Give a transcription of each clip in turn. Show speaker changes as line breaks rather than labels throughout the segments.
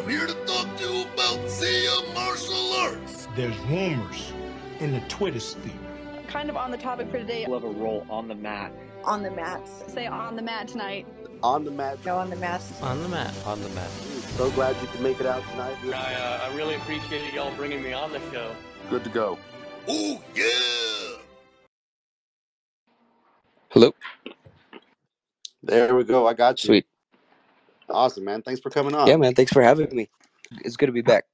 I'm here to talk to you about Zia martial arts.
There's rumors in the Twitter sphere.
Kind of on the topic for today.
We'll have a roll on the mat.
On the mats.
Say on the mat tonight.
On the mat.
Go on the mats.
On the mat.
On the mat.
So glad you could make it out tonight.
I really appreciate y'all bringing me on the show.
Good to go.
Oh, yeah!
Hello.
There we go. I got you.
Sweet.
Awesome, man. Thanks for coming on.
Yeah, man. Thanks for having me. It's good to be back.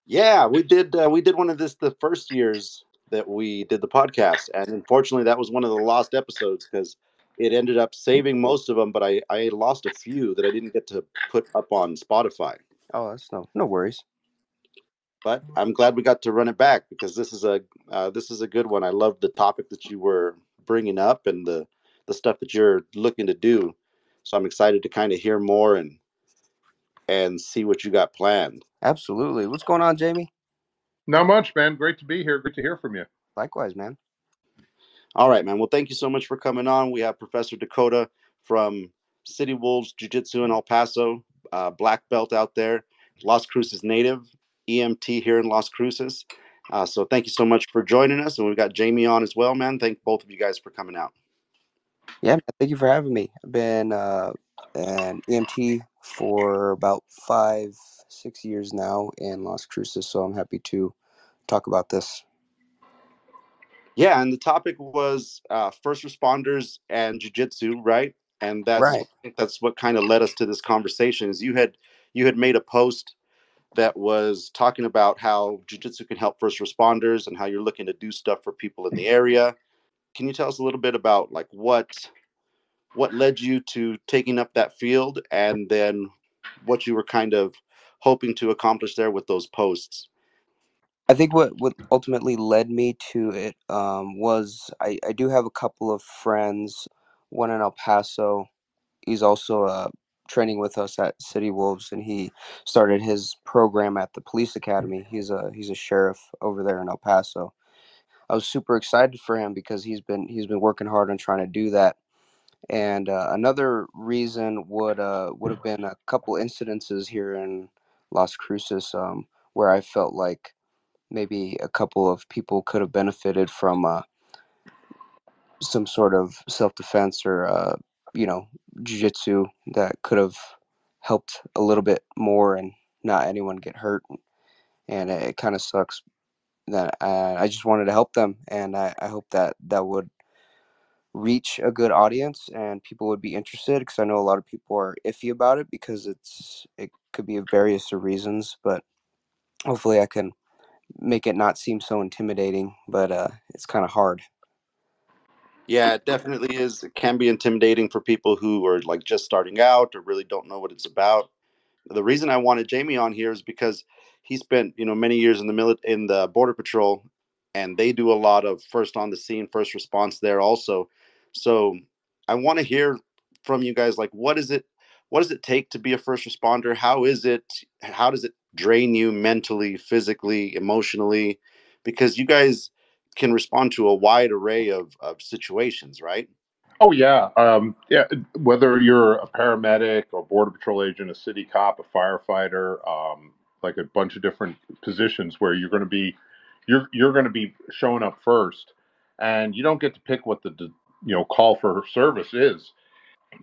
Yeah, we did one of this the first years that we did the podcast, and unfortunately, that was one of the lost episodes because it ended up saving most of them, but I lost a few that I didn't get to put up on Spotify.
Oh, that's no worries.
But I'm glad we got to run it back because this is a good one. I love the topic that you were bringing up and the stuff that you're looking to do. So I'm excited to kind of hear more and see what you got planned.
Absolutely. What's going on, Jamie?
Not much, man. Great to be here. Good to hear from you.
Likewise, man.
All right, man. Well, thank you so much for coming on. We have Professor Dakota from City Wolves Jiu Jitsu in El Paso, black belt out there, Las Cruces native, EMT here in Las Cruces. So thank you so much for joining us. And we've got Jamie on as well, man. Thank both of you guys for coming out.
Yeah, man, thank you for having me. I've been an EMT for about 5-6 years now in Las Cruces, so I'm happy to talk about this.
Yeah, and the topic was first responders and jiu-jitsu, right? And that's
right.
I think that's what kind of led us to this conversation. Is you had made a post that was talking about how jiu-jitsu can help first responders and how you're looking to do stuff for people in the area. Can you tell us a little bit about like what led you to taking up that field, and then what you were kind of hoping to accomplish there with those posts?
I think what ultimately led me to it was I do have a couple of friends, one in El Paso. He's also training with us at City Wolves, and he started his program at the police academy. He's a sheriff over there in El Paso. I was super excited for him because he's been working hard on trying to do that. And another reason would have been a couple incidences here in Las Cruces where I felt like maybe a couple of people could have benefited from some sort of self-defense or jiu-jitsu that could have helped a little bit more and not anyone get hurt. And it kind of sucks that I just wanted to help them, and I hope that would reach a good audience and people would be interested, because I know a lot of people are iffy about it because it could be various reasons, but hopefully I can make it not seem so intimidating, but it's kind of hard.
Yeah, it definitely is. It can be intimidating for people who are like just starting out or really don't know what it's about. The reason I wanted Jamie on here is because he spent, many years in the Border Patrol, and they do a lot of first on the scene, first response there also. So I want to hear from you guys, like, what does it take to be a first responder? How does it drain you mentally, physically, emotionally? Because you guys can respond to a wide array of situations, right?
Oh, yeah. Yeah. Whether you're a paramedic or border patrol agent, a city cop, a firefighter, like a bunch of different positions where you're going to be showing up first, and you don't get to pick what the call for service is.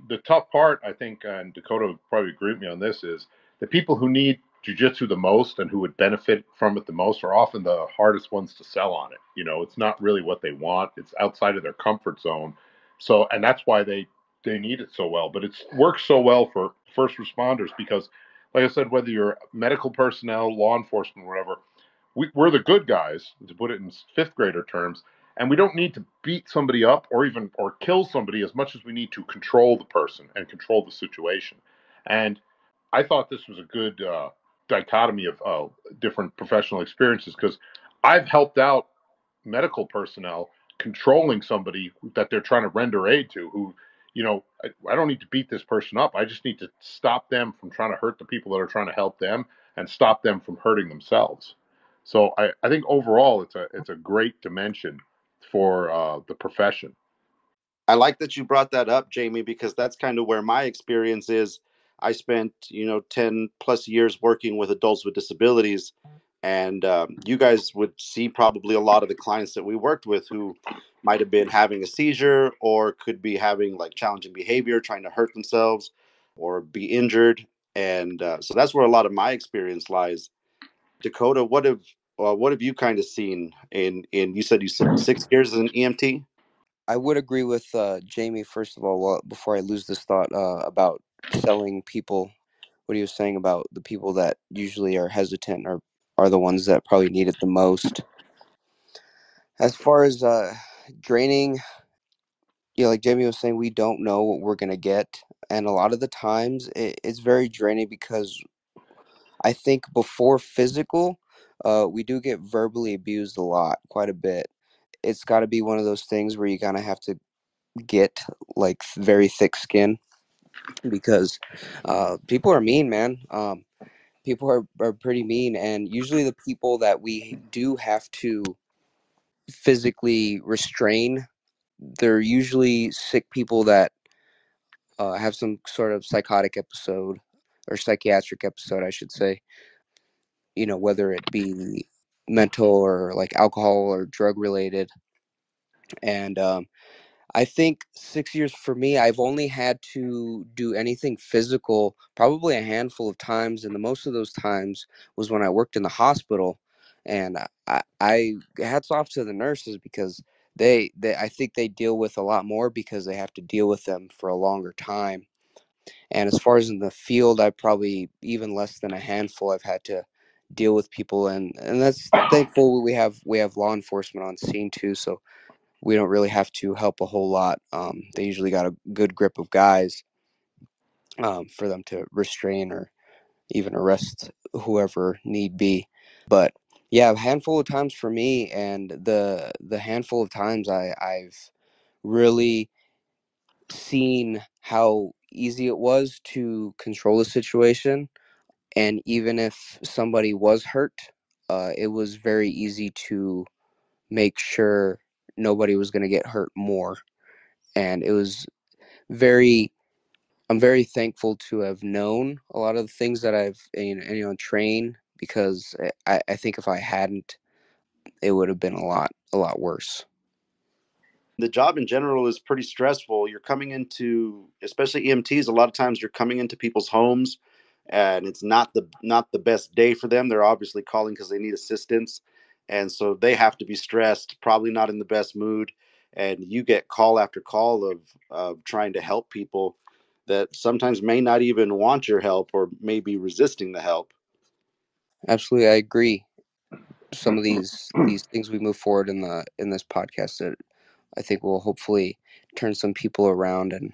The tough part, I think, and Dakota would probably agree with me on this, is the people who need jujitsu the most and who would benefit from it the most are often the hardest ones to sell on it. It's not really what they want. It's outside of their comfort zone. So, and that's why they need it so well. But it works so well for first responders because, like I said, whether you're medical personnel, law enforcement, whatever, we're the good guys, to put it in fifth grader terms, and we don't need to beat somebody up or kill somebody as much as we need to control the person and control the situation. And I thought this was a good dichotomy of different professional experiences, because I've helped out medical personnel controlling somebody that they're trying to render aid to, who, I don't need to beat this person up. I just need to stop them from trying to hurt the people that are trying to help them and stop them from hurting themselves. So I think overall it's a great dimension for the profession.
I like that you brought that up, Jamie, because that's kind of where my experience is. I spent 10 plus years working with adults with disabilities, and you guys would see probably a lot of the clients that we worked with who might have been having a seizure or could be having like challenging behavior, trying to hurt themselves or be injured. And so that's where a lot of my experience lies. Dakota, what have you kind of seen in you said you 6 years as an EMT?
I would agree with Jamie, first of all, before I lose this thought, about selling people, what he was saying about the people that usually are hesitant or are the ones that probably need it the most. As far as draining, like Jamie was saying, we don't know what we're going to get. And a lot of the times it's very draining because I think before physical, we do get verbally abused a lot, quite a bit. It's got to be one of those things where you kind of have to get like very thick skin because people are mean, man. People are pretty mean, and usually the people that we do have to physically restrain, they're usually sick people that have some sort of psychotic episode or psychiatric episode, I should say. Whether it be mental or like alcohol or drug related. And I think 6 years for me, I've only had to do anything physical probably a handful of times. And the most of those times was when I worked in the hospital. And I hats off to the nurses because I think they deal with a lot more because they have to deal with them for a longer time. And as far as in the field, I probably even less than a handful I've had to deal with people, and that's thankful we have law enforcement on scene too, so we don't really have to help a whole lot. They usually got a good grip of guys for them to restrain or even arrest whoever need be. But yeah, a handful of times for me, and the handful of times I've really seen how easy it was to control the situation. And even if somebody was hurt, it was very easy to make sure nobody was going to get hurt more. And it was very, I'm very thankful to have known a lot of the things that I've, trained, because I think if I hadn't, it would have been a lot worse.
The job in general is pretty stressful. You're coming into, especially EMTs, a lot of times you're coming into people's homes and it's not the best day for them. They're obviously calling because they need assistance. And so they have to be stressed, probably not in the best mood. And you get call after call of trying to help people that sometimes may not even want your help or may be resisting the help.
Absolutely, I agree. Some of these things we move forward in this podcast that I think will hopefully turn some people around, and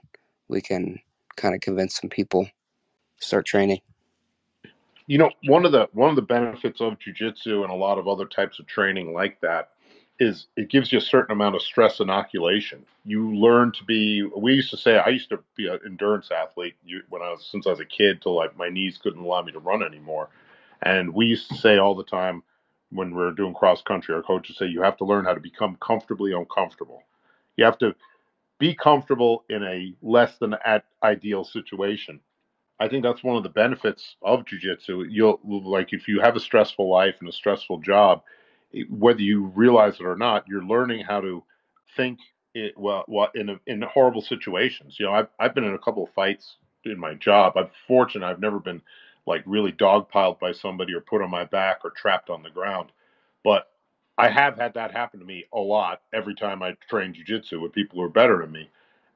we can kind of convince some people to start training.
One of the benefits of jujitsu and a lot of other types of training like that is it gives you a certain amount of stress inoculation. You learn to be. We used to say I used to be an endurance athlete since I was a kid till my knees couldn't allow me to run anymore, and we used to say all the time when we were doing cross country, our coaches say you have to learn how to become comfortably uncomfortable. You have to be comfortable in a less than ideal situation. I think that's one of the benefits of jujitsu. You'll like if you have a stressful life and a stressful job, whether you realize it or not, you're learning how to think what in horrible situations. I've been in a couple of fights in my job. I'm fortunate I've never been like really dogpiled by somebody or put on my back or trapped on the ground, but I have had that happen to me a lot every time I train jujitsu with people who are better than me,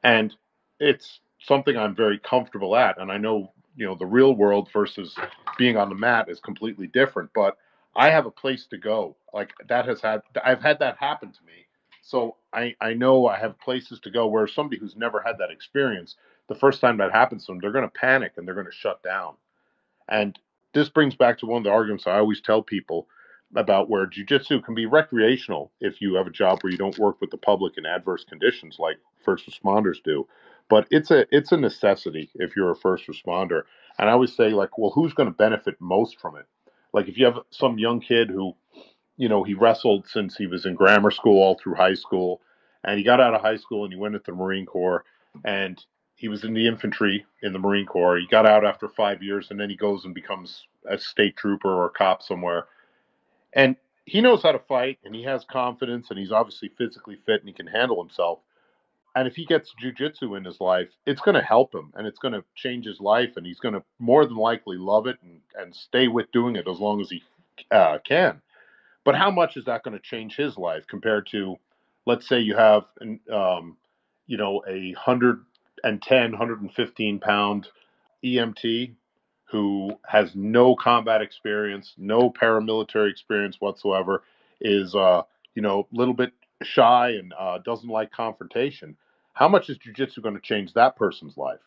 and it's something I'm very comfortable at. And I know, the real world versus being on the mat is completely different, but I have a place to go. Like I've had that happen to me. So I know I have places to go where somebody who's never had that experience, the first time that happens to them, they're going to panic and they're going to shut down. And this brings back to one of the arguments I always tell people about where jujitsu can be recreational if you have a job where you don't work with the public in adverse conditions like first responders do. But it's a necessity if you're a first responder. And I always say, like, well, who's going to benefit most from it? Like if you have some young kid who, he wrestled since he was in grammar school all through high school, and he got out of high school and he went into the Marine Corps, and He was in the infantry in the Marine Corps. He got out after 5 years, and then he goes and becomes a state trooper or a cop somewhere. And he knows how to fight, and he has confidence, and he's obviously physically fit, and he can handle himself. And if he gets jujitsu in his life, it's going to help him, and it's going to change his life, and he's going to more than likely love it and stay with doing it as long as he can. But how much is that going to change his life compared to, let's say, you have, a 115 pound EMT who has no combat experience, no paramilitary experience whatsoever, is a little bit shy and doesn't like confrontation. How much is jujitsu going to change that person's life?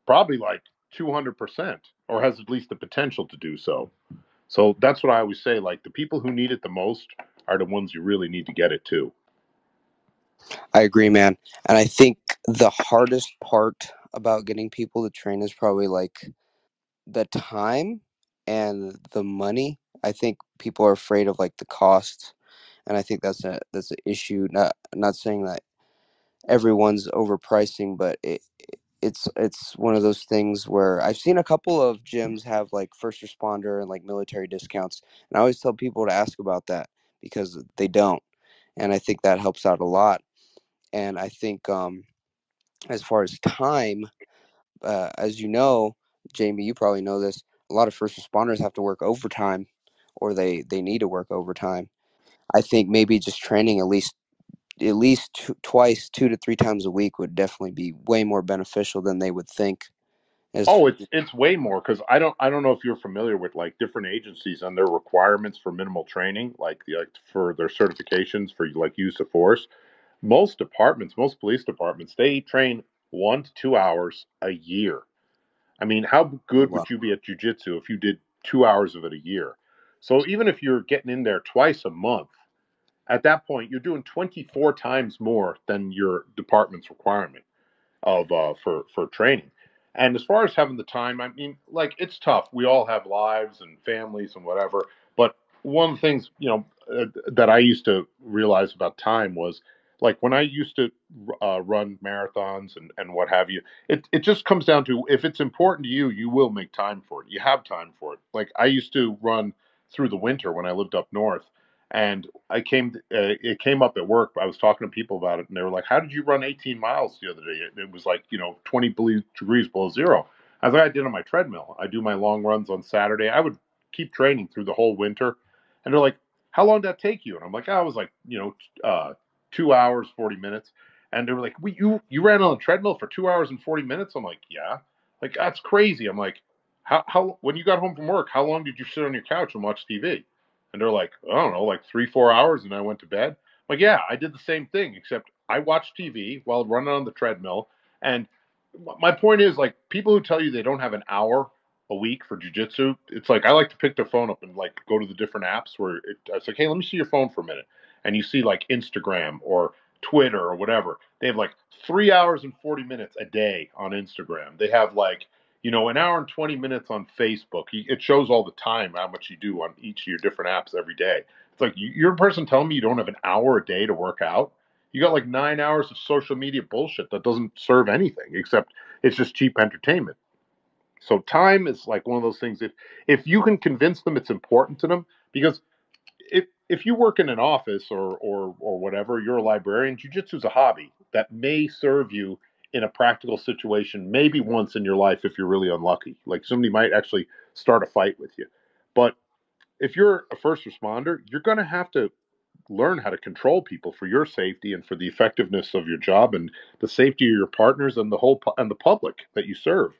Probably like 200%, or has at least the potential to do so. So that's what I always say. Like, the people who need it the most are the ones you really need to get it to.
I agree, man. And I think the hardest part about getting people to train is probably like the time and the money. I think people are afraid of like the cost, and I think that's an issue. Not saying that everyone's overpricing, but it's one of those things where I've seen a couple of gyms have like first responder and like military discounts, and I always tell people to ask about that because they don't, and I think that helps out a lot. And I think as far as time, as you know, Jamie, you probably know this. A lot of first responders have to work overtime, or they need to work overtime. I think maybe just training at least twice, 2 to 3 times a week would definitely be way more beneficial than they would think. As
Oh, it's way more, because I don't know if you're familiar with like different agencies and their requirements for minimal training, like for their certifications for like use of force. Most police departments, they train 1 to 2 hours a year. I mean, how good
well,
would you be at jujitsu if you did 2 hours of it a year? So even if you're getting in there twice a month, at that point you're doing 24 times more than your department's requirement of for training. And as far as having the time, I mean, like, it's tough. We all have lives and families and whatever. But one of the things, that I used to realize about time was, like, when I used to run marathons and what have you, it just comes down to, if it's important to you, you will make time for it. You have time for it. Like, I used to run through the winter when I lived up north, and it came up at work. I was talking to people about it, and they were like, "How did you run 18 miles the other day? It was like 20 degrees below zero." I was like, "I did on my treadmill. I do my long runs on Saturday. I would keep training through the whole winter." And they're like, "How long did that take you?" And I'm like, "I was like 2 hours 40 minutes." And they were like, "You ran on the treadmill for 2 hours and 40 minutes?" I'm like, "Yeah." Like, that's crazy. I'm like, "How when you got home from work, how long did you sit on your couch and watch TV?" And they're like, "I don't know, like 3, 4 hours," and I went to bed. I'm like, yeah, I did the same thing, except I watched TV while running on the treadmill. And my point is, like, people who tell you they don't have an hour a week for jujitsu, it's like, I like to pick their phone up and like go to the different apps where it's like, "Hey, let me see your phone for a minute." And you see like Instagram or Twitter or whatever. They have like 3 hours and 40 minutes a day on Instagram. They have like, an hour and 20 minutes on Facebook. It shows all the time how much you do on each of your different apps every day. It's like, you're a person telling me you don't have an hour a day to work out. You got like 9 hours of social media bullshit that doesn't serve anything except it's just cheap entertainment. So time is like one of those things. If you can convince them it's important to them, because if you work in an office or whatever, you're a librarian. Jiu-jitsu is a hobby that may serve you in a practical situation, maybe once in your life if you're really unlucky. Like, somebody might actually start a fight with you. But if you're a first responder, you're going to have to learn how to control people for your safety and for the effectiveness of your job and the safety of your partners and and the public that you serve.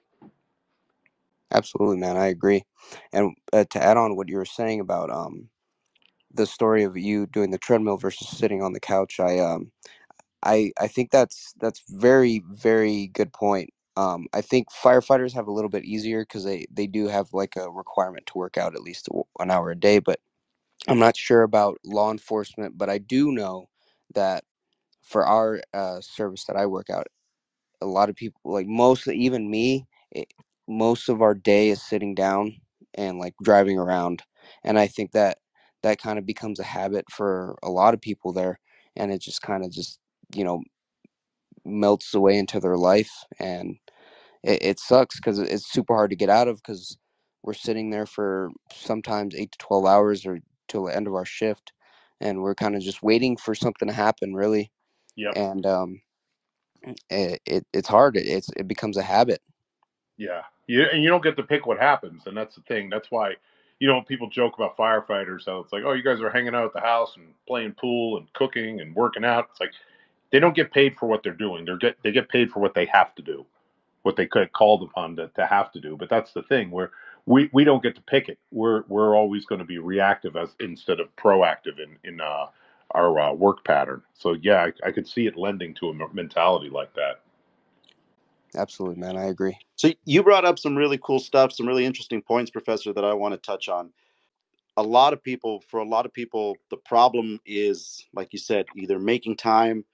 absolutely, man, I agree. And to add on what you were saying about the story of you doing the treadmill versus sitting on the couch, I think that's very, very good point. I think firefighters have a little bit easier because they do have like a requirement to work out at least an hour a day. But I'm not sure about law enforcement. But I do know that for our service that I work out, a lot of people, like most, even me, most of our day is sitting down and like driving around, and I think that kind of becomes a habit for a lot of people there, and it just kind of just you know melts away into their life, and it sucks because it's super hard to get out of, because we're sitting there for sometimes 8 to 12 hours or till the end of our shift, and we're kind of just waiting for something to happen, really.
Yep.
And it's hard. It becomes a habit.
Yeah. And you don't get to pick what happens, and that's the thing. That's why, people joke about firefighters, how it's like, oh, you guys are hanging out at the house and playing pool and cooking and working out. It's like they don't get paid for what they're doing. They get paid for what they have to do, what they could called upon to have to do. But that's the thing, where we don't get to pick it. We're always going to be reactive as instead of proactive in our work pattern. So yeah, I could see it lending to a mentality like that.
Absolutely, man. I agree.
So you brought up some really cool stuff, some really interesting points, Professor, that I want to touch on. For a lot of people, the problem is, like you said, either making time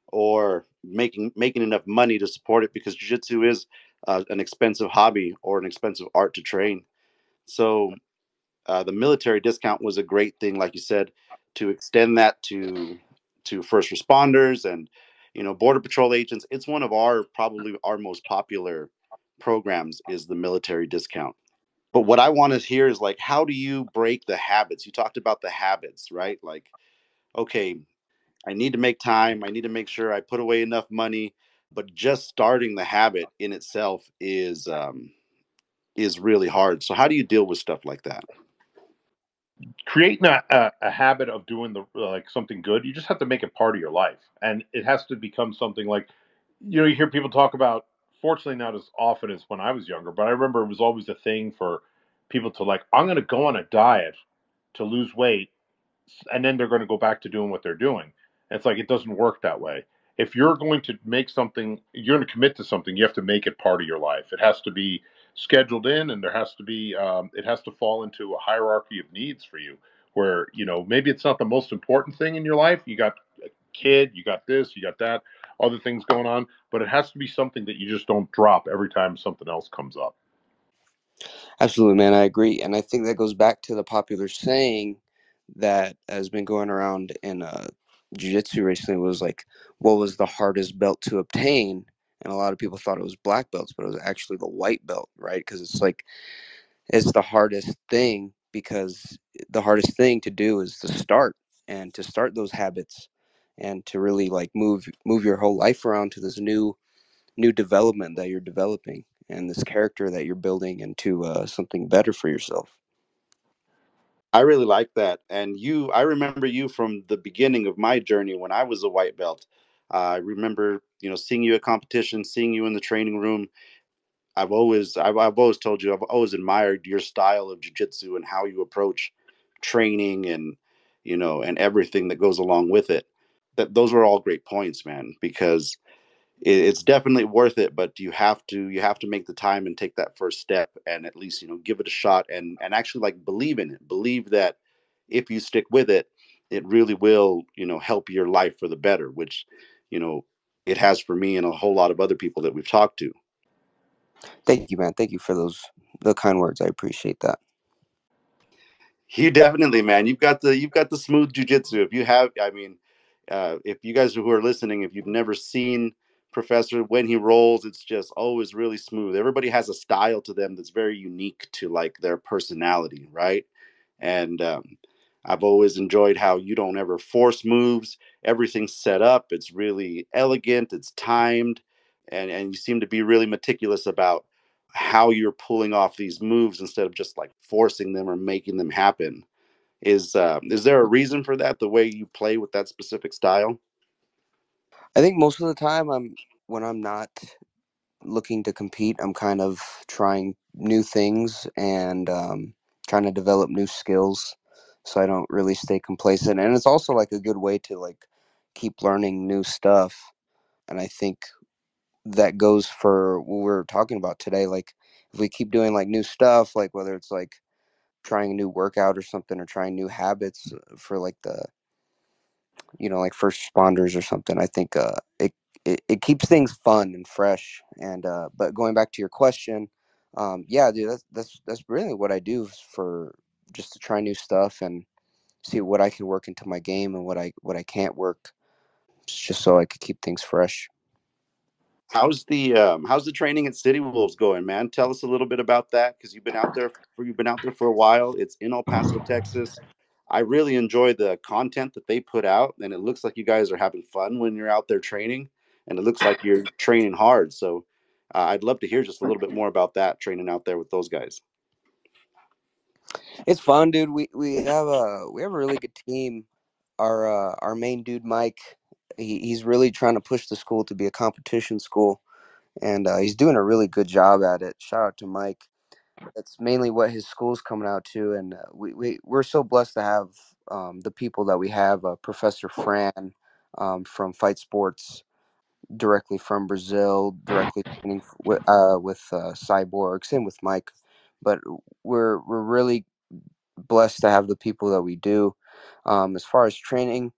or making enough money to support it, because jiu-jitsu is an expensive hobby or an expensive art to train. So the military discount was a great thing, like you said, to extend that to first responders and border patrol agents. It's one of probably our most popular programs is the military discount. But what I want to hear is, like, how do you break the habits? You talked about the habits, right? Like, okay, I need to make time. I need to make sure I put away enough money. But just starting the habit in itself is really hard. So how do you deal with stuff like that?
Creating a habit of doing the like something good, you just have to make it part of your life, and it has to become something like, you hear people talk about, fortunately not as often as when I was younger, but I remember it was always a thing for people to, like, I'm going to go on a diet to lose weight, and then they're going to go back to doing what they're doing. And it's like, it doesn't work that way. If you're going to make something, you're going to commit to something, you have to make it part of your life. It has to be scheduled in, and there has to be, it has to fall into a hierarchy of needs for you, where, maybe it's not the most important thing in your life. You got a kid, you got this, you got that, other things going on, but it has to be something that you just don't drop every time something else comes up.
Absolutely, man. I agree, and I think that goes back to the popular saying that has been going around in jiu-jitsu recently. Was like, what was the hardest belt to obtain? And a lot of people thought it was black belts, but it was actually the white belt, right? Because it's like, it's the hardest thing, because the hardest thing to do is to start, and to start those habits, and to really like move your whole life around to this new development that you're developing, and this character that you're building into something better for yourself.
I really like that. And I remember you from the beginning of my journey when I was a white belt. I remember, seeing you at competition, seeing you in the training room. I've always told you, I've always admired your style of jujitsu and how you approach training and everything that goes along with it. Those were all great points, man, because it's definitely worth it, but you have to make the time and take that first step and at least give it a shot and actually, like, believe in it, believe that if you stick with it, it really will help your life for the better, which you know it has for me and a whole lot of other people that we've talked to.
Thank you, man. Thank you for the kind words. I appreciate that.
You definitely, man. You've got the smooth jujitsu. If you have, I mean, if you guys who are listening, if you've never seen Professor when he rolls, it's just always really smooth. Everybody has a style to them that's very unique to, like, their personality, right? And I've always enjoyed how you don't ever force moves. Everything's set up. It's really elegant. It's timed, and you seem to be really meticulous about how you're pulling off these moves instead of just like forcing them or making them happen. Is there a reason for that? The way you play with that specific style?
I think most of the time, when I'm not looking to compete, I'm kind of trying new things, and trying to develop new skills, so I don't really stay complacent. And it's also like a good way to like keep learning new stuff. And I think that goes for what we're talking about today. Like, if we keep doing like new stuff, like whether it's like trying a new workout or something, or trying new habits for like the, like first responders or something, I think it keeps things fun and fresh. And but going back to your question, yeah, dude, that's really what I do, for just to try new stuff and see what I can work into my game and what I can't work, just so I could keep things fresh.
How's the training at City Wolves going, man? Tell us a little bit about that because you've been out there for a while. It's in El Paso, Texas. I really enjoy the content that they put out, and it looks like you guys are having fun when you're out there training, and it looks like you're training hard. So I'd love to hear just a little bit more about that training out there with those guys.
It's fun, dude. We have a really good team. Our main dude, Mike, he's really trying to push the school to be a competition school, and he's doing a really good job at it. Shout out to Mike. That's mainly what his school's coming out to, and we're so blessed to have the people that we have. Professor Fran from Fight Sports, directly from Brazil, directly training with Cyborg. Same with Mike, but we're really blessed to have the people that we do. As far as training,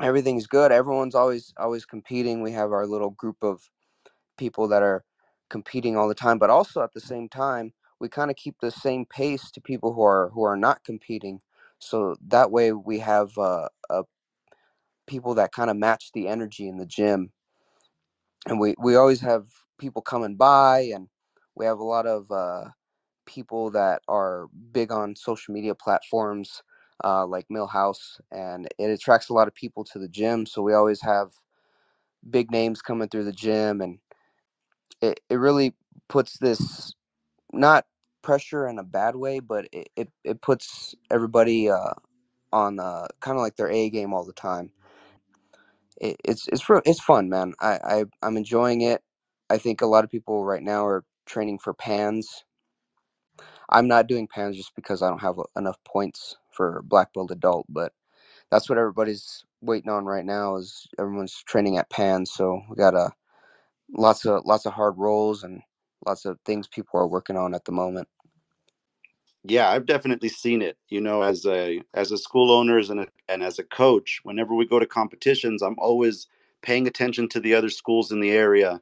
everything's good. Everyone's always competing. We have our little group of people that are competing all the time, but also at the same time, we kind of keep the same pace to people who are not competing. So that way, we have people that kind of match the energy in the gym, and we always have people coming by, and we have a lot of people that are big on social media platforms like Millhouse, and it attracts a lot of people to the gym. So we always have big names coming through the gym, and it really puts this, not pressure in a bad way, but it puts everybody on kind of like their A game all the time. It's fun, man. I'm enjoying it. I think a lot of people right now are training for pans. I'm not doing pans just because I don't have enough points for black belt adult, but that's what everybody's waiting on right now. Is everyone's training at pans, so we got lots of hard rolls and lots of things people are working on at the moment.
Yeah, I've definitely seen it. As a school owners and as a coach, whenever we go to competitions, I'm always paying attention to the other schools in the area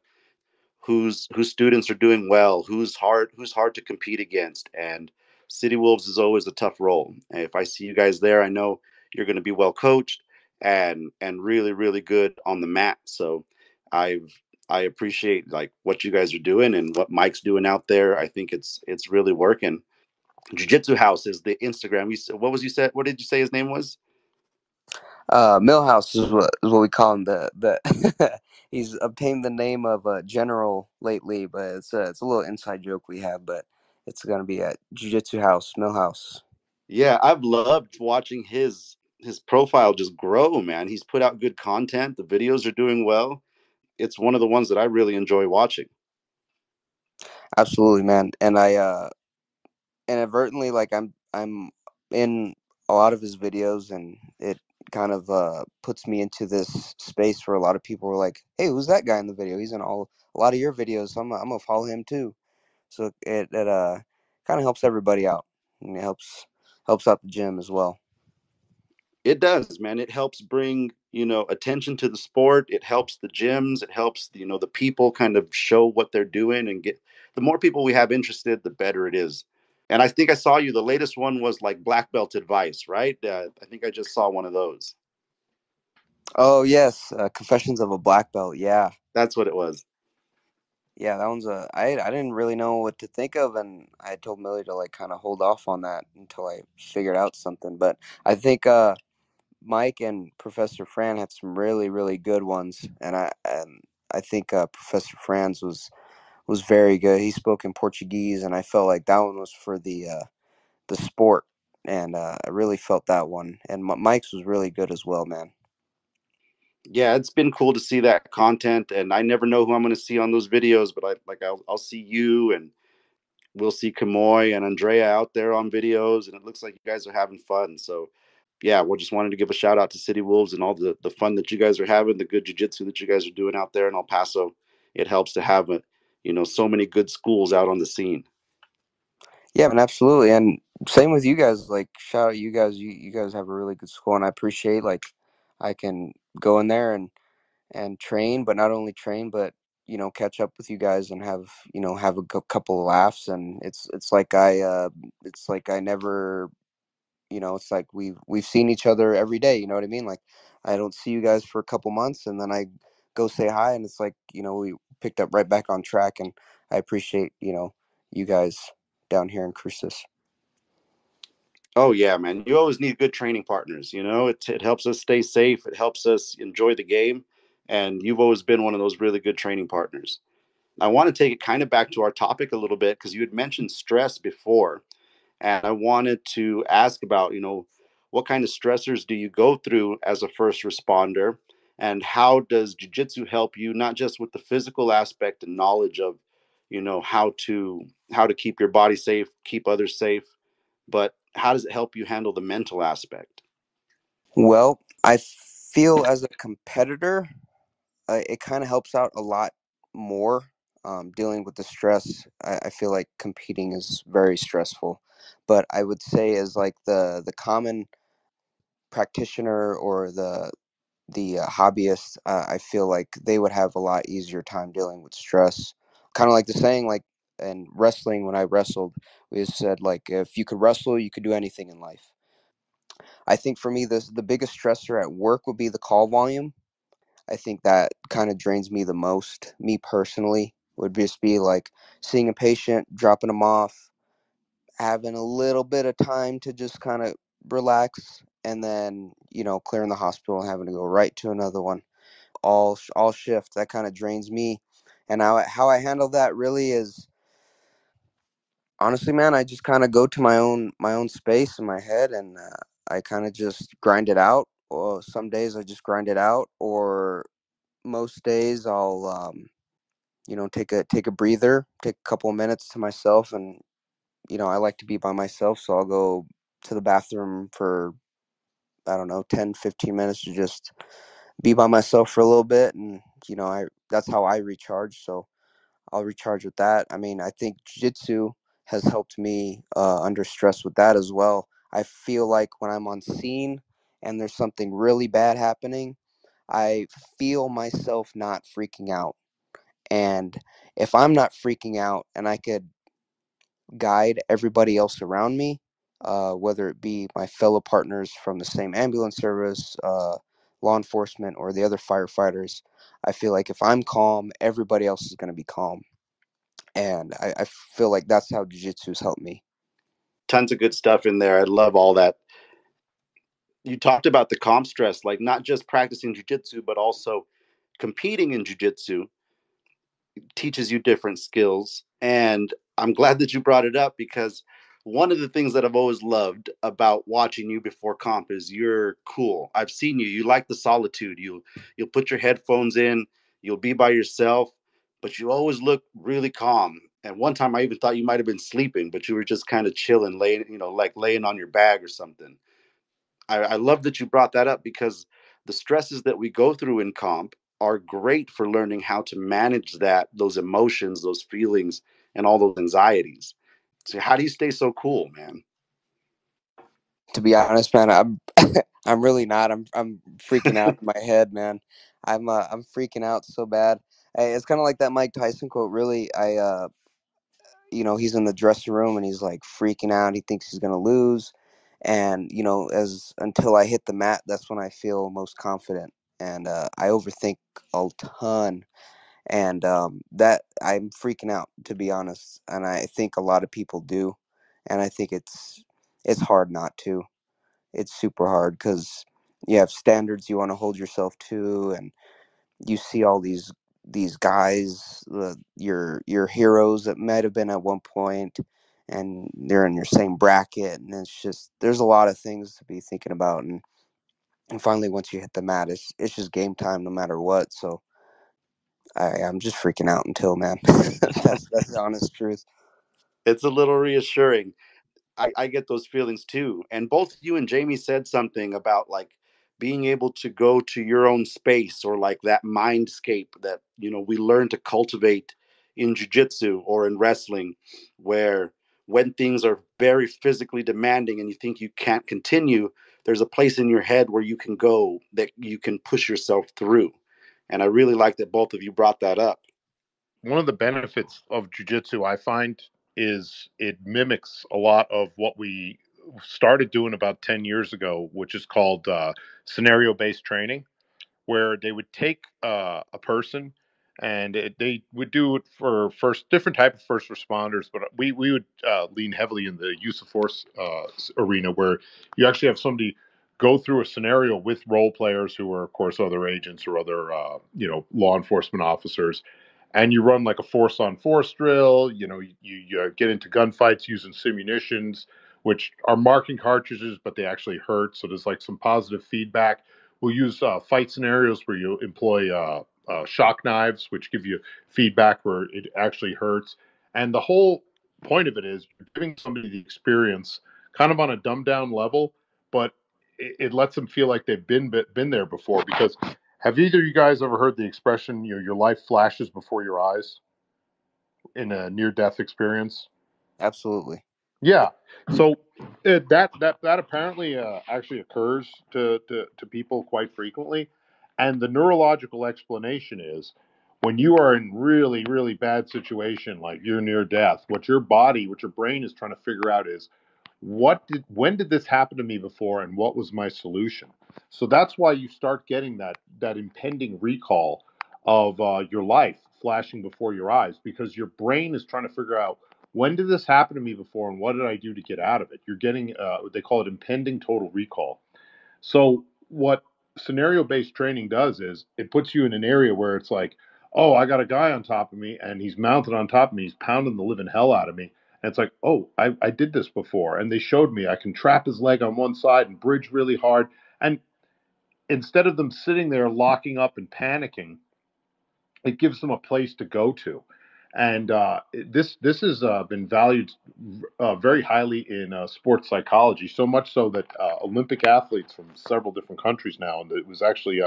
whose students are doing well, who's hard to compete against, and City Wolves is always a tough role. And if I see you guys there, I know you're going to be well coached and really really good on the mat. So I've I appreciate like what you guys are doing and what Mike's doing out there. I think it's really working. Jiu Jitsu House is the Instagram. What was you said? What did you say his name was?
Millhouse is what we call him. The he's obtained the name of General lately, but it's a little inside joke we have. But it's gonna be at Jiu Jitsu House, Millhouse.
Yeah, I've loved watching his profile just grow, man. He's put out good content. The videos are doing well. It's one of the ones that I really enjoy watching.
Absolutely, man. And I inadvertently, like, I'm in a lot of his videos, and it kind of puts me into this space where a lot of people are like, "Hey, who's that guy in the video? He's in a lot of your videos. So I'm gonna follow him too." So it kind of helps everybody out, and it helps out the gym as well.
It does, man. It helps bring, attention to the sport. It helps the gyms. It helps, the people kind of show what they're doing and get the more people we have interested, the better it is. And I think I saw you. The latest one was like black belt advice, right? I think I just saw one of those.
Oh yes, Confessions of a Black Belt. Yeah,
That's what it was.
yeah, that one's I didn't really know what to think of, and I told Millie to like kind of hold off on that until I figured out something. But I think Mike and Professor Fran had some really really good ones, and I think Professor Fran's was very good. He spoke in Portuguese, and I felt like that one was for the sport, and I really felt that one. And Mike's was really good as well, man.
Yeah, it's been cool to see that content, and I never know who I'm going to see on those videos, but I'll see you, and we'll see Kamoy and Andrea out there on videos, and it looks like you guys are having fun. So, yeah, we just wanted to give a shout out to City Wolves and all the fun that you guys are having, the good jujitsu that you guys are doing out there in El Paso. It helps to have so many good schools out on the scene.
Yeah, man, absolutely. And same with you guys. Like, shout out you guys. You guys have a really good school, and I appreciate, like, I can go in there and train, but not only train, but catch up with you guys and have a couple of laughs. And it's like I never, it's like we've seen each other every day. You know what I mean? Like, I don't see you guys for a couple months, and then I go say hi, and it's like, picked up right back on track, and I appreciate you guys down here in Cruces.
Oh yeah, man. You always need good training partners. It helps us stay safe. It helps us enjoy the game, and you've always been one of those really good training partners. I want to take it kind of back to our topic a little bit because you had mentioned stress before, and I wanted to ask about, what kind of stressors do you go through as a first responder, and how does jiu-jitsu help you not just with the physical aspect and knowledge of, how to keep your body safe, keep others safe, but how does it help you handle the mental aspect?
Well, I feel as a competitor, it kind of helps out a lot more. Dealing with the stress, I feel like competing is very stressful, but I would say as like the common practitioner or the hobbyist, I feel like they would have a lot easier time dealing with stress. Kind of like the saying, like in wrestling, when I wrestled, we said like if you could wrestle, you could do anything in life. I think for me, the biggest stressor at work would be the call volume. I think that kind of drains me the most. Me personally would just be like seeing a patient, dropping them off, having a little bit of time to just kind of relax, and then clearing the hospital and having to go right to another one. All shift, that kind of drains me. And how I handle that really is, honestly, man, I just kind of go to my own space in my head, and I kind of just grind it out. Or some days I just grind it out, or most days I'll take a breather, take a couple of minutes to myself. And I like to be by myself, so I'll go to the bathroom for, I don't know, 10-15 minutes to just be by myself for a little bit. And I that's how I recharge. So I'll recharge with that. I mean, I think jiu-jitsu has helped me under stress with that as well. I feel like when I'm on scene and there's something really bad happening, I feel myself not freaking out. And if I'm not freaking out and I could guide everybody else around me, whether it be my fellow partners from the same ambulance service, law enforcement, or the other firefighters, I feel like if I'm calm, everybody else is going to be calm. And I feel like that's how jiu-jitsu has helped me.
Tons of good stuff in there. I love all that. You talked about the calm stress, like not just practicing jiu-jitsu, but also competing in jiu-jitsu teaches you different skills. And I'm glad that you brought it up because one of the things that I've always loved about watching you before comp is you're cool. I've seen you. You like the solitude. You'll put your headphones in, you'll be by yourself, but you always look really calm. And one time I even thought you might have been sleeping, but you were just kind of chilling, laying, like laying on your bag or something. I love that you brought that up because the stresses that we go through in comp are great for learning how to manage those emotions, those feelings, and all those anxieties. So how do you stay so cool, man?
To be honest, man, I'm I'm really not. I'm freaking out in my head, man. I'm freaking out so bad. It's kind of like that Mike Tyson quote. Really, he's in the dressing room and he's like freaking out. He thinks he's gonna lose, and as until I hit the mat, that's when I feel most confident. And I overthink a ton, and that I'm freaking out, to be honest. And I think a lot of people do, and I think it's hard not to. It's super hard because you have standards you want to hold yourself to, and you see all these guys, your heroes that might have been at one point, and they're in your same bracket, and it's just there's a lot of things to be thinking about. And finally, once you hit the mat, it's just game time no matter what. So I'm just freaking out until, man. That's the honest truth.
It's a little reassuring. I get those feelings too. And both you and Jamie said something about like being able to go to your own space or like that mindscape that, we learn to cultivate in jujitsu or in wrestling, where when things are very physically demanding and you think you can't continue, there's a place in your head where you can go that you can push yourself through. And I really like that both of you brought that up.
One of the benefits of jujitsu, I find, is it mimics a lot of what we started doing about 10 years ago, which is called scenario based training, where they would take a person and they would do it for first different type of first responders, but we would lean heavily in the use of force arena, where you actually have somebody go through a scenario with role players who are, of course, other agents or other law enforcement officers, and you run like a force on force drill. You get into gunfights using simunitions, which are marking cartridges, but they actually hurt. So there's like some positive feedback. We'll use fight scenarios where you employ shock knives, which give you feedback where it actually hurts. And the whole point of it is you're giving somebody the experience kind of on a dumbed down level, but it lets them feel like they've been there before. Because have either of you guys ever heard the expression, your life flashes before your eyes in a near death experience?
Absolutely.
Yeah. So that apparently actually occurs to people quite frequently, and the neurological explanation is when you are in really really bad situation, like you're near death, what your body, what your brain is trying to figure out is when did this happen to me before, and what was my solution. So that's why you start getting that impending recall of your life flashing before your eyes, because your brain is trying to figure out when did this happen to me before and what did I do to get out of it. You're getting they call it impending total recall. So what scenario based training does is it puts you in an area where it's like, oh, I got a guy on top of me and he's mounted on top of me, he's pounding the living hell out of me. And it's like, oh, I did this before. And they showed me I can trap his leg on one side and bridge really hard. And instead of them sitting there locking up and panicking, it gives them a place to go to. And this has been valued very highly in sports psychology, so much so that Olympic athletes from several different countries now, and it was actually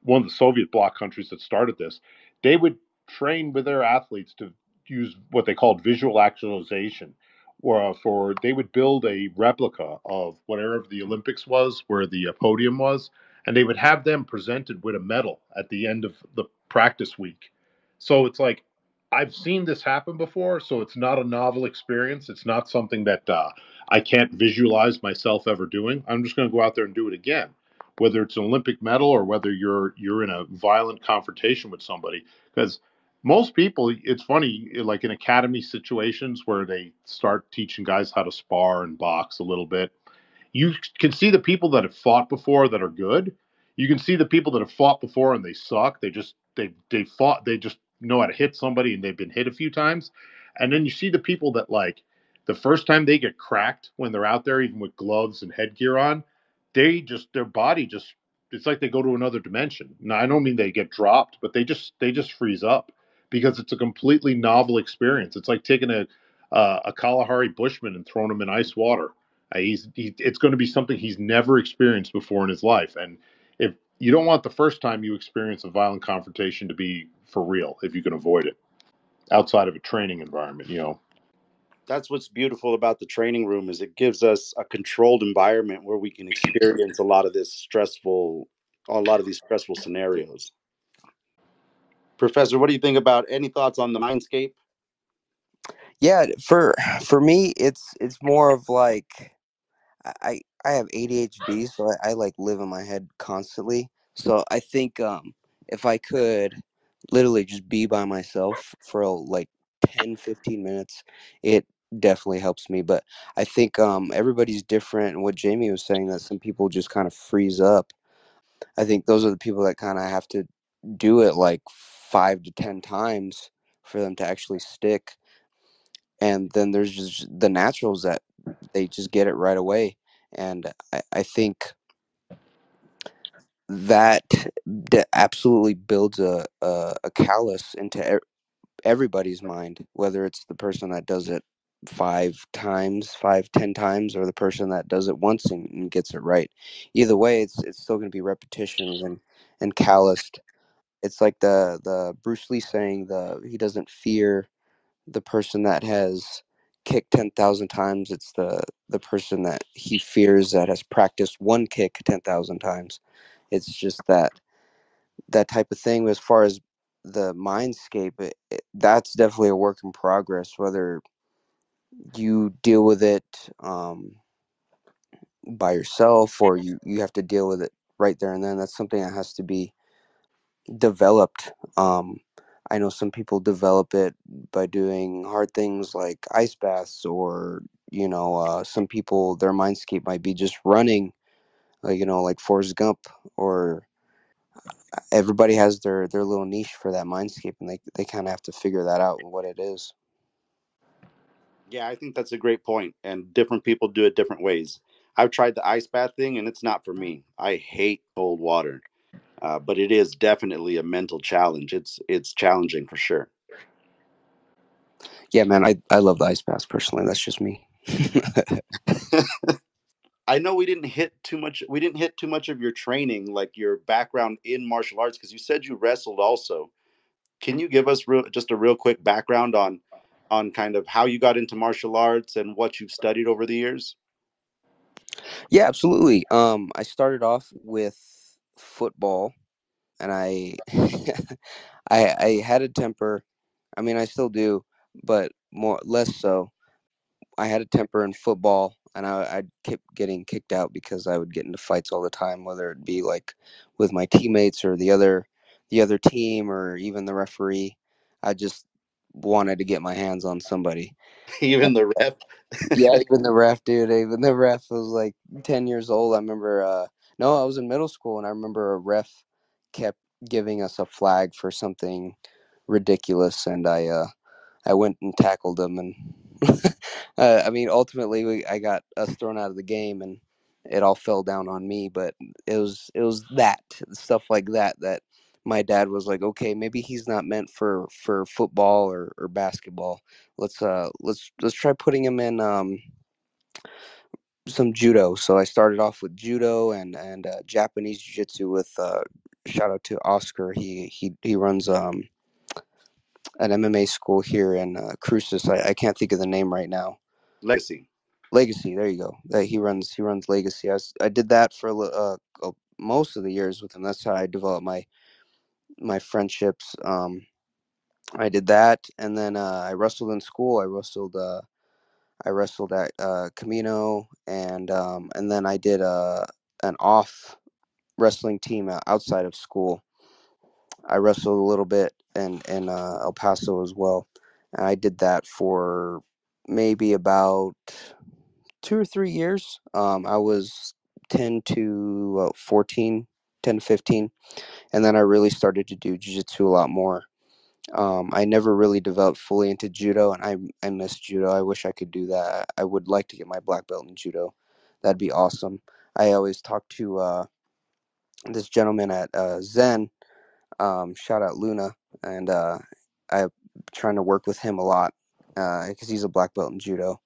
one of the Soviet bloc countries that started this, they would train with their athletes to use what they called visual actualization, where for they would build a replica of whatever the Olympics was, where the podium was, and they would have them presented with a medal at the end of the practice week. So it's like I've seen this happen before, so it's not a novel experience. It's not something that I can't visualize myself ever doing. I'm just going to go out there and do it again, whether it's an Olympic medal or whether you're in a violent confrontation with somebody. Because most people, it's funny, like in academy situations where they start teaching guys how to spar and box a little bit, you can see the people that have fought before that are good. You can see the people that have fought before and they suck. They just know how to hit somebody and they've been hit a few times. And then you see the people that like the first time they get cracked when they're out there, even with gloves and headgear on, their body just it's like they go to another dimension. Now I don't mean they get dropped, but they just freeze up because it's a completely novel experience. It's like taking a Kalahari Bushman and throwing him in ice water. It's going to be something he's never experienced before in his life. And if you don't want the first time you experience a violent confrontation to be for real, if you can avoid it outside of a training environment.
That's what's beautiful about the training room is it gives us a controlled environment where we can experience a lot of these stressful scenarios. Professor, what do you think about any thoughts on the mindscape?
Yeah, for me, it's more of like I have ADHD, so I like live in my head constantly. So I think if I could literally just be by myself for like 10-15 minutes, it definitely helps me. But I think everybody's different. And what Jamie was saying, that some people just kind of freeze up. I think those are the people that kind of have to do it like 5 to 10 times for them to actually stick. And then there's just the naturals that they just get it right away. And I think that absolutely builds a callus into everybody's mind, whether it's the person that does it 5, 10 times, or the person that does it once and gets it right. Either way, it's still going to be repetitions and calloused. It's like the Bruce Lee saying, he doesn't fear the person that has kicked 10,000 times. It's the person that he fears that has practiced one kick 10,000 times. It's just that type of thing. As far as the mindscape, that's definitely a work in progress, whether you deal with it by yourself or you have to deal with it right there and then. That's something that has to be developed. I know some people develop it by doing hard things like ice baths, or some people, their mindscape might be just running, like Forrest Gump. Or everybody has their little niche for that mindscape, and they kind of have to figure that out what it is.
Yeah, I think that's a great point, and different people do it different ways. I've tried the ice bath thing, and it's not for me. I hate cold water, but it is definitely a mental challenge. It's challenging for sure.
Yeah, man, I love the ice baths personally. That's just me.
I know we didn't hit too much. We didn't hit too much of your training, like your background in martial arts, because you said you wrestled also. Can you give us just a real quick background on kind of how you got into martial arts and what you've studied over the years?
Yeah, absolutely. I started off with football, and I I had a temper. I mean, I still do, but more less so. I had a temper in football, and I kept getting kicked out because I would get into fights all the time, whether it be like with my teammates or the other team, or even the referee. I just wanted to get my hands on somebody.
Even the ref.
Yeah, even the ref, dude. Even the ref was like 10 years old. I remember, no, I was in middle school, and I remember a ref kept giving us a flag for something ridiculous, and I went and tackled him, and I mean, ultimately, I got us thrown out of the game, and it all fell down on me. But it was that stuff like that my dad was like, okay, maybe he's not meant for football or basketball. Let's try putting him in some judo. So I started off with judo and Japanese jiu-jitsu with shout out to Oscar. He runs an MMA school here in Cruces. I can't think of the name right now.
Legacy.
Legacy. There you go. He runs Legacy. I did that for most of the years with him. That's how I developed my friendships. I did that, and then I wrestled in school. I wrestled at Camino, and then I did an off wrestling team outside of school. I wrestled a little bit in El Paso as well. And I did that for maybe about 2 or 3 years. I was 10 to 14, 10 to 15. And then I really started to do jiu-jitsu a lot more. I never really developed fully into judo, and I miss judo. I wish I could do that. I would like to get my black belt in judo. That'd be awesome. I always talk to this gentleman at Zen. Shout out Luna, and I'm trying to work with him a lot because he's a black belt in judo.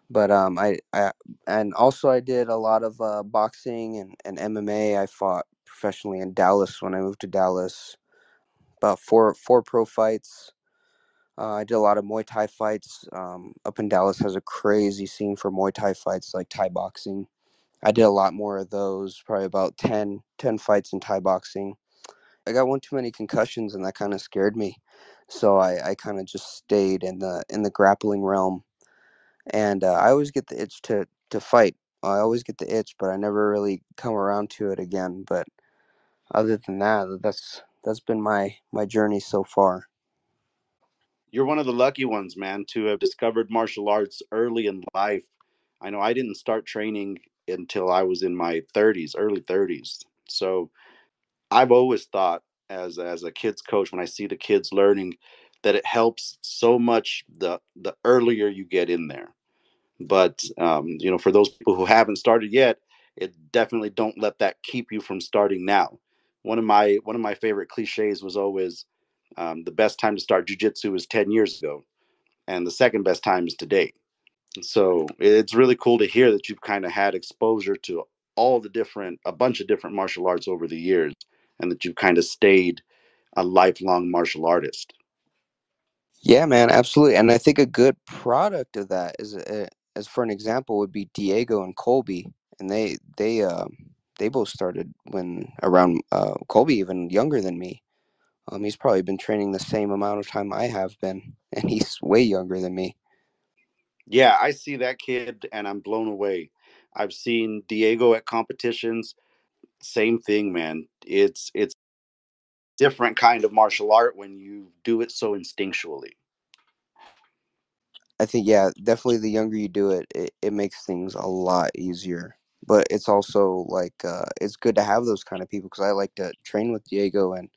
But I and also I did a lot of boxing and MMA. I fought professionally in Dallas when I moved to Dallas. About four pro fights. I did a lot of Muay Thai fights. Up in Dallas has a crazy scene for Muay Thai fights, like Thai boxing. I did a lot more of those, probably about 10 fights in Thai boxing. I got one too many concussions, and that kind of scared me. So I kind of just stayed in the grappling realm. And I always get the itch to fight. I always get the itch, but I never really come around to it again. But other than that, that's been my journey so far.
You're one of the lucky ones, man, to have discovered martial arts early in life. I know I didn't start training until I was in my 30s, early 30s. So I've always thought as a kids coach, when I see the kids learning, that it helps so much the earlier you get in there. But for those people who haven't started yet, it definitely don't let that keep you from starting now. One of my favorite cliches was always, the best time to start jujitsu was 10 years ago, and the second best time is today. So it's really cool to hear that you've kind of had exposure to a bunch of different martial arts over the years, and that you've kind of stayed a lifelong martial artist.
Yeah, man, absolutely. And I think a good product of that is, as for an example, would be Diego and Colby, and they both started when around Colby even younger than me. He's probably been training the same amount of time I have been, and he's way younger than me.
Yeah, I see that kid and I'm blown away. I've seen Diego at competitions. Same thing, man. It's different kind of martial art when you do it so instinctually.
I think, yeah, definitely the younger you do it, it makes things a lot easier. But it's also like it's good to have those kind of people because I like to train with Diego and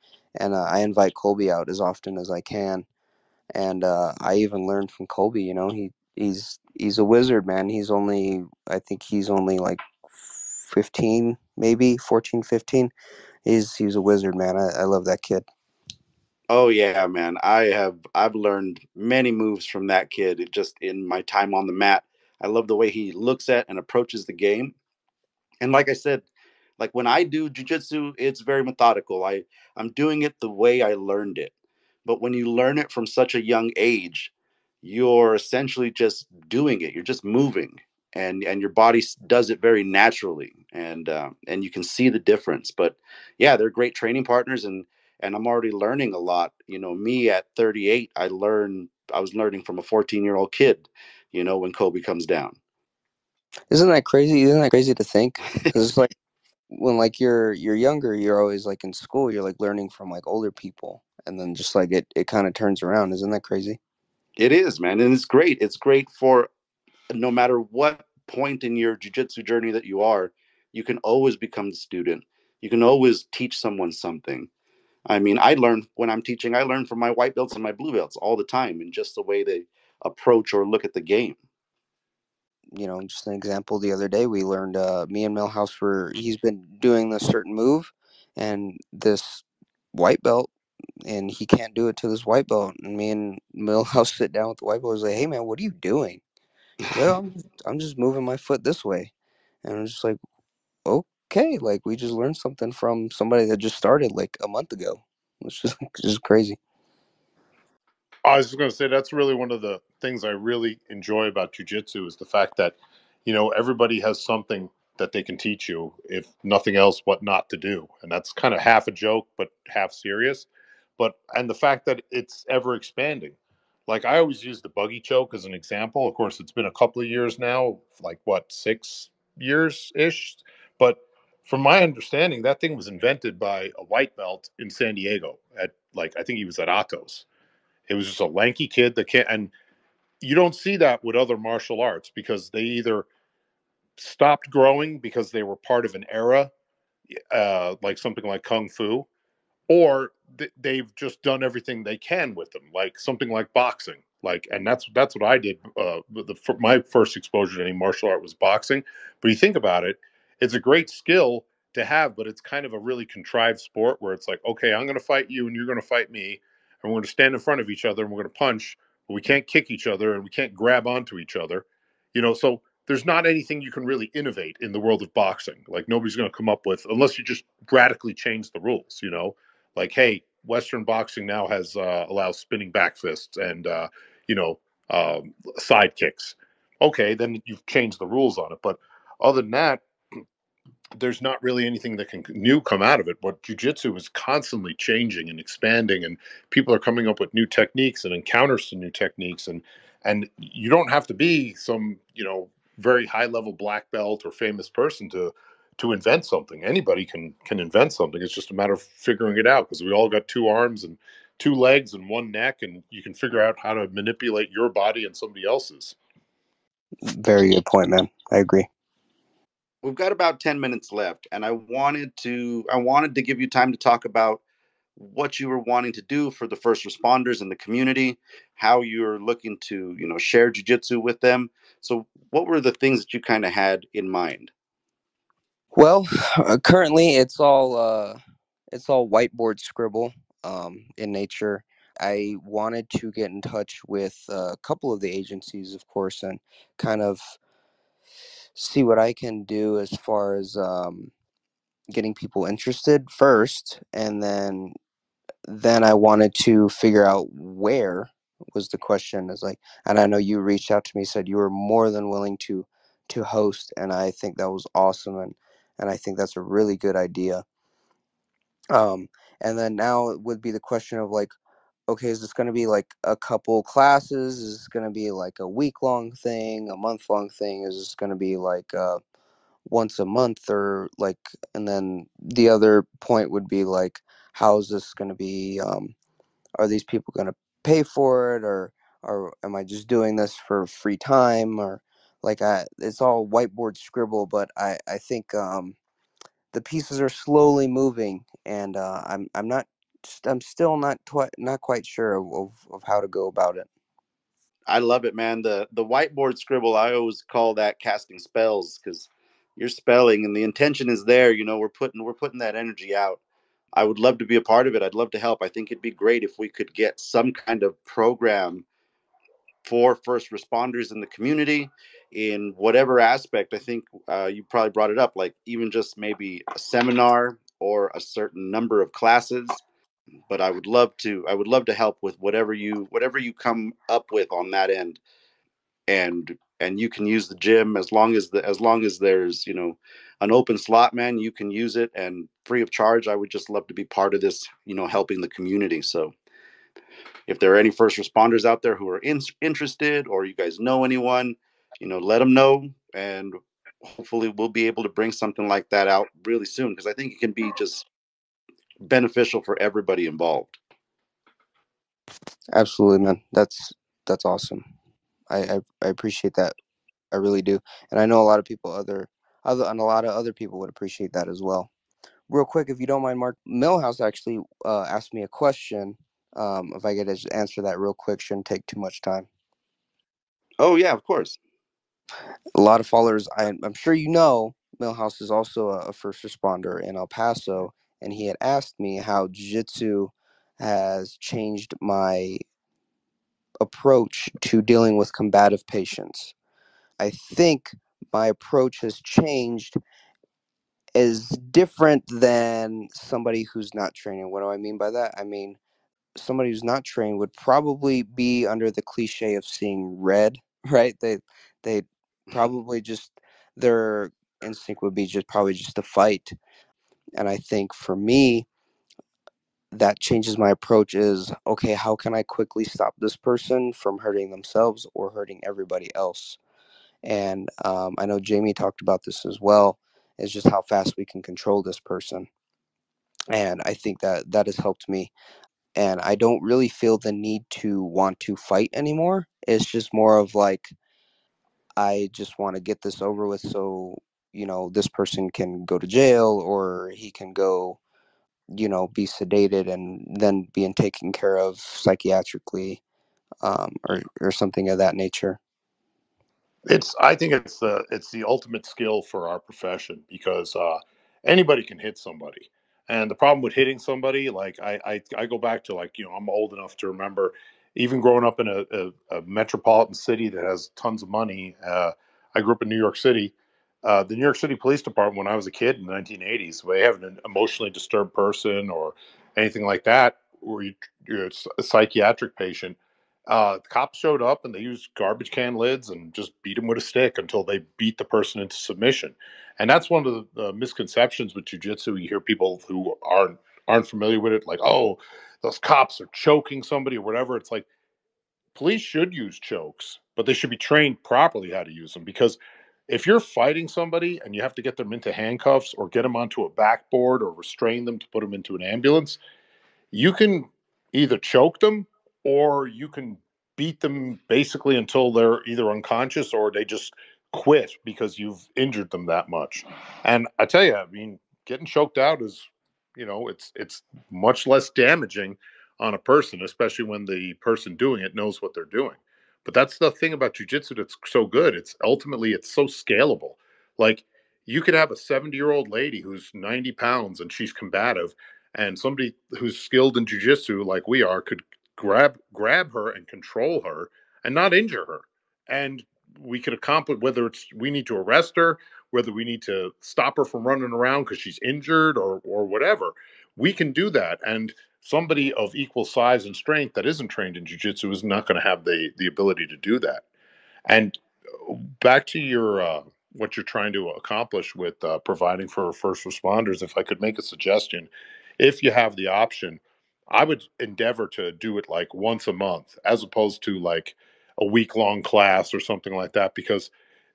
I invite Colby out as often as I can. And I even learned from Colby. You know, he's a wizard, man. I think he's only like 15, maybe 14, 15. He's a wizard, man. I love that kid.
Oh yeah, man. I've learned many moves from that kid just in my time on the mat. I love the way he looks at and approaches the game. And like I said, like when I do jujitsu, it's very methodical. I'm doing it the way I learned it. But when you learn it from such a young age, you're essentially just doing it. You're just moving, and your body does it very naturally, and you can see the difference. But yeah, they're great training partners, and I'm already learning a lot. You know, me at 38, I was learning from a 14-year-old kid. You know, when Kobe comes down.
Isn't that crazy? Isn't that crazy to think? Because it's like when like you're younger, you're always like in school, you're like learning from like older people, and then just like it kind of turns around. Isn't that crazy?
It is, man, and it's great. It's great for no matter what point in your jujitsu journey that you are, you can always become the student. You can always teach someone something. I mean, I learn when I'm teaching, I learn from my white belts and my blue belts all the time, and just the way they approach or look at the game.
You know, just an example. The other day, we learned. Me and Millhouse were. He's been doing this certain move, and this white belt, and he can't do it to this white belt. And me and Millhouse sit down with the white belt. I was like, "Hey, man, what are you doing?" He's like, "Oh, I'm just moving my foot this way," and I'm just like, "Okay, like we just learned something from somebody that just started like a month ago." It's just crazy.
I was going to say that's really one of the things I really enjoy about jujitsu is the fact that, everybody has something that they can teach you, if nothing else, what not to do. And that's kind of half a joke, but half serious. And the fact that it's ever expanding. Like I always use the buggy choke as an example. Of course, it's been a couple of years now, like what, 6 years ish. But from my understanding, that thing was invented by a white belt in San Diego at like, I think he was at Atos. It was just a lanky kid that can't, and you don't see that with other martial arts because they either stopped growing because they were part of an era, like something like Kung Fu, or they've just done everything they can with them, like something like boxing. Like, and that's what I did. My first exposure to any martial art was boxing. But you think about it, it's a great skill to have, but it's kind of a really contrived sport where it's like, okay, I'm going to fight you and you're going to fight me, and we're going to stand in front of each other and we're going to punch, but we can't kick each other and we can't grab onto each other. So there's not anything you can really innovate in the world of boxing. Like nobody's going to come up with unless you just radically change the rules. Like, hey, Western boxing now has allows spinning back fists and you know side kicks. Okay, then you've changed the rules on it. But other than that, there's not really anything that can new come out of it. But jujitsu is constantly changing and expanding, and people are coming up with new techniques and encounters to new techniques, and you don't have to be some very high level black belt or famous person to invent something. Anybody can invent something. It's just a matter of figuring it out because we all got two arms and two legs and one neck, and you can figure out how to manipulate your body and somebody else's.
Very good point, man. I agree.
We've got about 10 minutes left, and I wanted to give you time to talk about what you were wanting to do for the first responders in the community, how you're looking to, share jujitsu with them. So what were the things that you kind of had in mind?
Well, currently it's all whiteboard scribble in nature. I wanted to get in touch with a couple of the agencies, of course, and kind of see what I can do as far as getting people interested first, and then I wanted to figure out where was the question. Is like, and I know you reached out to me, said you were more than willing to host, and I think that was awesome, and I think that's a really good idea. Um, and then now it would be the question of like, okay, is this going to be like a couple classes? Is this going to be like a week long thing, a month long thing? Is this going to be like once a month or like? And then the other point would be like, how is this going to be? Are these people going to pay for it, or am I just doing this for free time? Or like it's all whiteboard scribble, but I think the pieces are slowly moving, and I'm still not quite sure of how to go about it.
I love it, man. The whiteboard scribble, I always call that casting spells, because you're spelling and the intention is there. We're putting that energy out. I would love to be a part of it. I'd love to help. I think it'd be great if we could get some kind of program for first responders in the community in whatever aspect. I think you probably brought it up, like even just maybe a seminar or a certain number of classes. But I would love to help with whatever you come up with on that end. And you can use the gym as long as there's an open slot, man. You can use it and free of charge. I would just love to be part of this, helping the community. So if there are any first responders out there who are interested, or you guys know anyone, let them know, and hopefully we'll be able to bring something like that out really soon, because I think it can be just beneficial for everybody involved.
Absolutely, man. That's awesome. I appreciate that. I really do, and I know a lot of people and a lot of other people would appreciate that as well. Real quick, if you don't mind, Mark, Millhouse actually asked me a question. If I could just answer that real quick, shouldn't take too much time.
Oh yeah, of course.
A lot of followers, I'm sure you know, Millhouse is also a first responder in El Paso, and he had asked me how Jiu-Jitsu has changed my approach to dealing with combative patients. I think my approach has changed, is different than somebody who's not training. What do I mean by that? I mean, somebody who's not trained would probably be under the cliche of seeing red, right? They probably just, their instinct would be just probably just to fight. And I think for me, that changes my approach is, okay, how can I quickly stop this person from hurting themselves or hurting everybody else? And I know Jamie talked about this as well. It's just how fast we can control this person. And I think that has helped me. And I don't really feel the need to want to fight anymore. It's just more of like, I just want to get this over with, so this person can go to jail, or he can go, be sedated and then being taken care of psychiatrically, or something of that nature.
I think it's the ultimate skill for our profession, because anybody can hit somebody. And the problem with hitting somebody, like I go back to, like, I'm old enough to remember, even growing up in a metropolitan city that has tons of money. I grew up in New York City. The New York City Police Department, when I was a kid in the 1980s, they have an emotionally disturbed person or anything like that, or you're a psychiatric patient, the cops showed up and they used garbage can lids and just beat him with a stick until they beat the person into submission. And that's one of the misconceptions with jujitsu. You hear people who aren't familiar with it, like, oh, those cops are choking somebody or whatever. It's like, police should use chokes, but they should be trained properly how to use them. Because if you're fighting somebody and you have to get them into handcuffs or get them onto a backboard or restrain them to put them into an ambulance, you can either choke them or you can beat them basically until they're either unconscious or they just quit because you've injured them that much. And I tell you, I mean, getting choked out is, it's much less damaging on a person, especially when the person doing it knows what they're doing. But that's the thing about jujitsu that's so good. It's so scalable. Like, you could have a 70-year-old lady who's 90 pounds and she's combative, and somebody who's skilled in jujitsu like we are could grab her and control her and not injure her. And we could accomplish, whether it's we need to arrest her, whether we need to stop her from running around because she's injured, or whatever. We can do that. And somebody of equal size and strength that isn't trained in jujitsu is not going to have the ability to do that. And back to your what you're trying to accomplish with providing for first responders, if I could make a suggestion, if you have the option, I would endeavor to do it like once a month, as opposed to like a week long class or something like that, because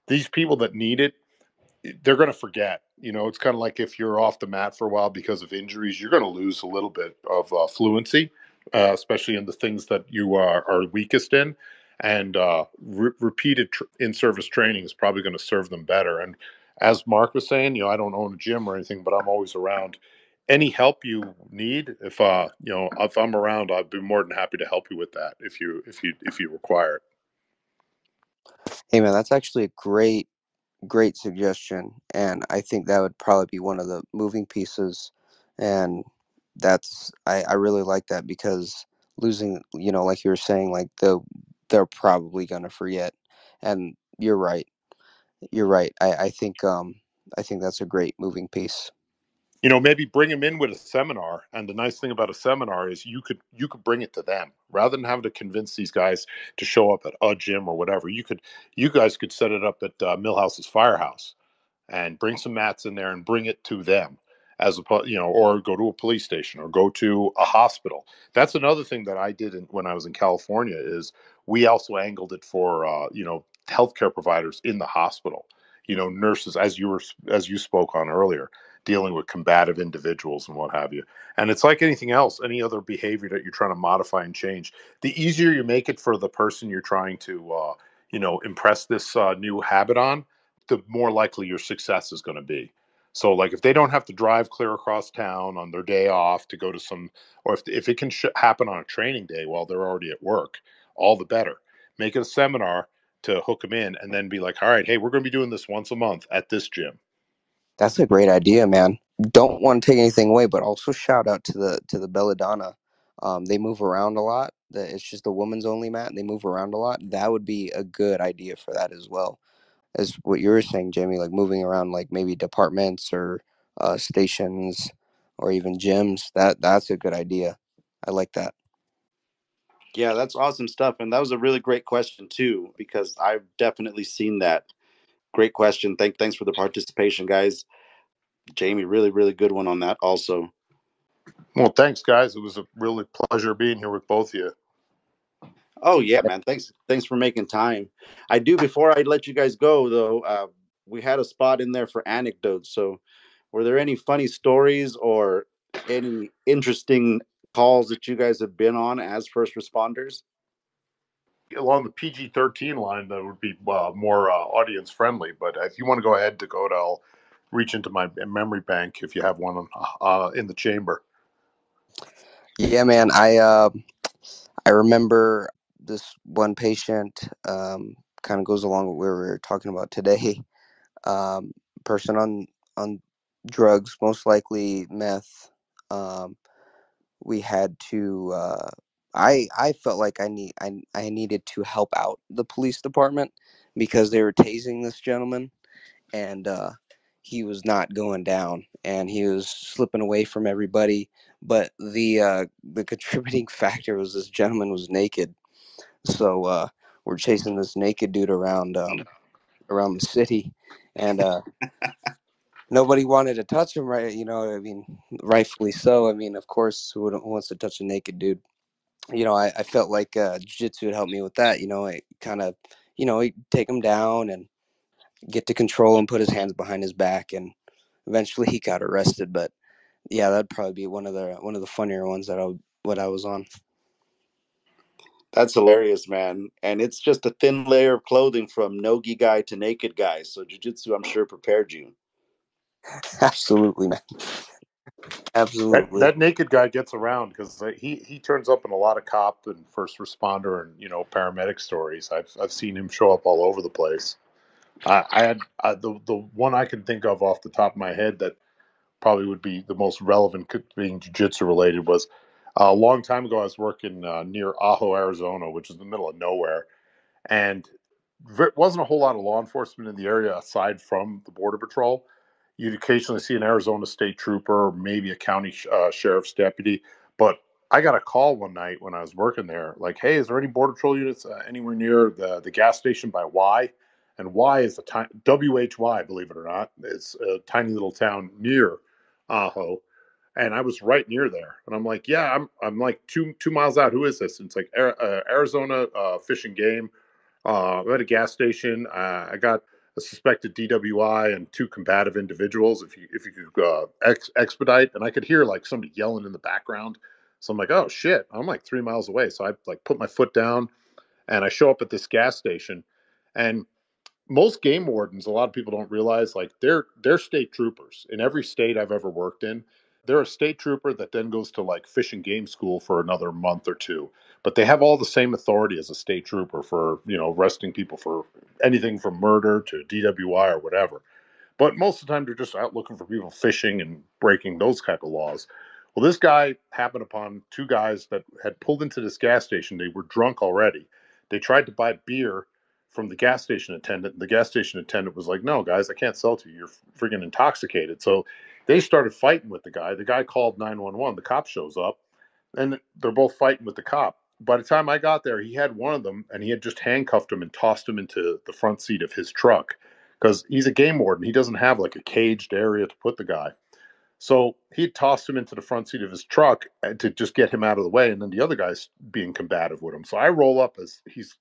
these people that need it, they're going to forget. It's kind of like if you're off the mat for a while because of injuries, you're going to lose a little bit of fluency, especially in the things that you are weakest in. And repeated in-service training is probably going to serve them better. And as Mark was saying, I don't own a gym or anything, but I'm always around. Any help you need, if I'm around, I'd be more than happy to help you with that if you require it.
Hey man, that's actually a great suggestion, and I think that would probably be one of the moving pieces. And I really like that, because losing, like you were saying, like they're probably gonna forget. And you're right. I think that's a great moving piece.
Maybe bring them in with a seminar. And the nice thing about a seminar is you could bring it to them rather than having to convince these guys to show up at a gym or whatever. You guys could set it up at Millhouse's Firehouse and bring some mats in there and bring it to them, or go to a police station or go to a hospital. That's another thing that I did when I was in California. Is we also angled it for healthcare providers in the hospital, nurses, as you spoke on earlier, dealing with combative individuals and what have you. And it's like anything else, any other behavior that you're trying to modify and change, the easier you make it for the person you're trying to impress this new habit on, the more likely your success is going to be. So, like, if they don't have to drive clear across town on their day off to go to some, or if it can happen on a training day while they're already at work, all the better. Make it a seminar to hook them in, and then be like, all right, hey, we're going to be doing this once a month at this gym.
That's a great idea, man. Don't want to take anything away, but also shout out to the Belladonna. They move around a lot. It's just a woman's only mat, and they move around a lot. That would be a good idea for that as well, as what you were saying, Jamie. Like moving around, like maybe departments or stations or even gyms. That's a good idea. I like that.
Yeah, that's awesome stuff. And that was a really great question too, because I've definitely seen that. Great question. Thanks for the participation, guys. Jamie, really, really good one on that also.
Well, thanks, guys. It was a really pleasure being here with both of you.
Oh yeah, man. Thanks for making time. I do, before I let you guys go though, we had a spot in there for anecdotes. So were there any funny stories or any interesting calls that you guys have been on as first responders?
Along the PG-13 line, that would be more audience friendly. But if you want to go ahead, Dakota, I'll reach into my memory bank if you have one in the chamber.
Yeah, man. I remember this one patient. Kind of goes along with what we were talking about today. Um, Person on drugs, most likely meth. Um, we had to. I felt like I needed to help out the police department, because they were tasing this gentleman, and he was not going down, and he was slipping away from everybody. But the contributing factor was this gentleman was naked, so we're chasing this naked dude around the city, and nobody wanted to touch him, right? I mean, rightfully so. I mean, of course, who wants to touch a naked dude? I felt like jiu-jitsu would help me with that. I kind of, take him down and get to control and put his hands behind his back, and eventually he got arrested. But yeah, that'd probably be one of the funnier ones what I was on.
That's hilarious, man. And it's just a thin layer of clothing from nogi guy to naked guy. So jiu-jitsu, I'm sure, prepared you.
Absolutely, man. Absolutely.
That naked guy gets around because he turns up in a lot of cop and first responder and paramedic stories. I've seen him show up all over the place. I had the one I can think of off the top of my head that probably would be the most relevant, being jiu-jitsu related, was a long time ago. I was working near Ajo, Arizona, which is in the middle of nowhere, and wasn't a whole lot of law enforcement in the area aside from the border patrol. You'd occasionally see an Arizona state trooper or maybe a county sheriff's deputy. But I got a call one night when I was working there, like, hey, is there any border patrol units anywhere near the gas station by Y? And Y is a tiny WHY, believe it or not. It's a tiny little town near Ajo, and I was right near there. And I'm like, yeah, I'm like two miles out. Who is this? And it's like Arizona Fish and Game. I'm at a gas station. I got a suspected DWI and two combative individuals. If you could expedite, and I could hear like somebody yelling in the background. So I'm like, oh shit, I'm like 3 miles away. So I like put my foot down and I show up at this gas station, and most game wardens, a lot of people don't realize, like they're state troopers in every state I've ever worked in. They're a state trooper that then goes to like fish and game school for another month or two, but they have all the same authority as a state trooper for, arresting people for anything from murder to DWI or whatever. But most of the time, they're just out looking for people fishing and breaking those type of laws. Well, this guy happened upon two guys that had pulled into this gas station. They were drunk already. They tried to buy beer from the gas station attendant. The gas station attendant was like, "No, guys, I can't sell to you. You're freaking intoxicated." So they started fighting with the guy. The guy called 911. The cop shows up, and they're both fighting with the cop. By the time I got there, he had one of them, and he had just handcuffed him and tossed him into the front seat of his truck because he's a game warden. He doesn't have like a caged area to put the guy. So he tossed him into the front seat of his truck to just get him out of the way. And then the other guy's being combative with him. So I roll up as he's,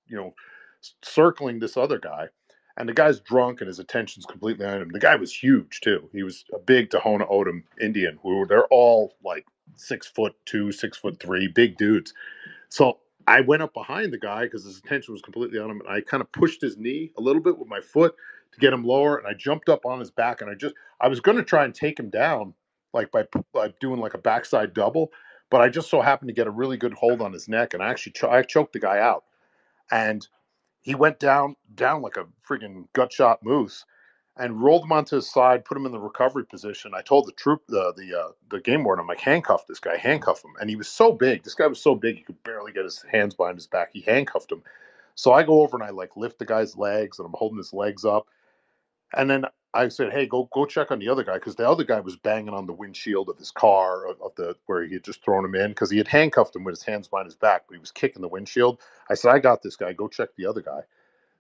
circling this other guy. And the guy's drunk and his attention's completely on him. The guy was huge too. He was a big Tohono O'odham Indian. They're all like 6'2", 6'3", big dudes. So I went up behind the guy because his attention was completely on him, and I kind of pushed his knee a little bit with my foot to get him lower, and I jumped up on his back, and I was going to try and take him down like by doing like a backside double, but I just so happened to get a really good hold on his neck, and I actually I choked the guy out, and he went down like a freaking gut shot moose, and rolled him onto his side, put him in the recovery position. I told the game warden, I'm like, handcuff this guy, handcuff him. And he was so big. This guy was so big he could barely get his hands behind his back. He handcuffed him. So I go over and I like lift the guy's legs and I'm holding his legs up. And then I said, hey, go check on the other guy, because the other guy was banging on the windshield of his car of the where he had just thrown him in, because he had handcuffed him with his hands behind his back, but he was kicking the windshield. I said, I got this guy. Go check the other guy.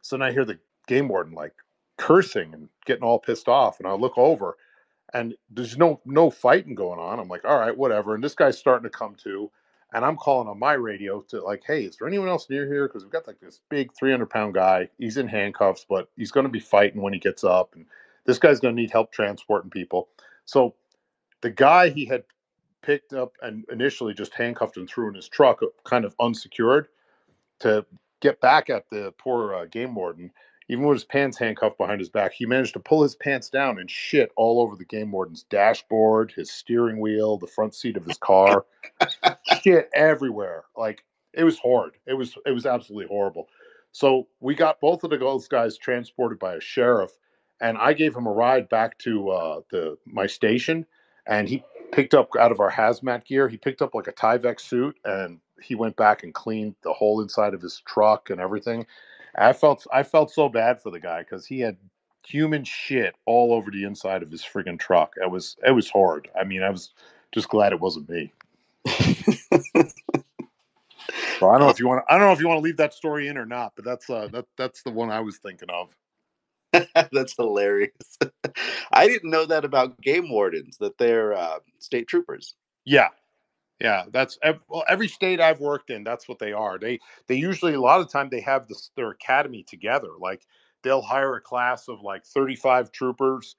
So then I hear the game warden like cursing and getting all pissed off, and I look over and there's no fighting going on. I'm like, all right, whatever. And this guy's starting to come to, and I'm calling on my radio to like, hey, is there anyone else near here? Because we've got like this big 300-pound guy. He's in handcuffs, but he's going to be fighting when he gets up, and this guy's going to need help transporting people. So the guy he had picked up and initially just handcuffed and threw in his truck, kind of unsecured, to get back at the poor game warden. Even with his pants handcuffed behind his back, he managed to pull his pants down and shit all over the game warden's dashboard, his steering wheel, the front seat of his car. Shit everywhere. Like, it was horrid. It was absolutely horrible. So we got both of those guys transported by a sheriff, and I gave him a ride back to my station, and he picked up out of our hazmat gear. He picked up like a Tyvek suit, and he went back and cleaned the whole inside of his truck and everything. I felt so bad for the guy because he had human shit all over the inside of his friggin' truck. It was horrid. I mean, I was just glad it wasn't me. So I don't know if you want. I don't know if you want to leave that story in or not, but that's the one I was thinking of.
That's hilarious. I didn't know that about game wardens, that they're state troopers.
Yeah, yeah. Well, every state I've worked in, that's what they are. They usually, a lot of the time, they have their academy together. Like, they'll hire a class of like 35 troopers.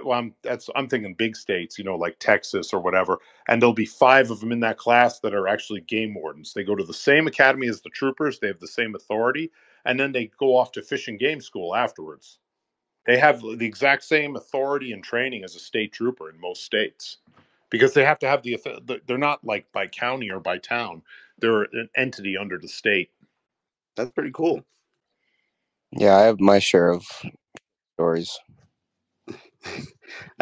Well, I'm thinking big states, like Texas or whatever, and there'll be 5 of them in that class that are actually game wardens. They go to the same academy as the troopers. They have the same authority, and then they go off to fish and game school afterwards. They have the exact same authority and training as a state trooper in most states, because they have to have they're not like by county or by town. They're an entity under the state.
That's pretty cool.
Yeah, I have my share of stories.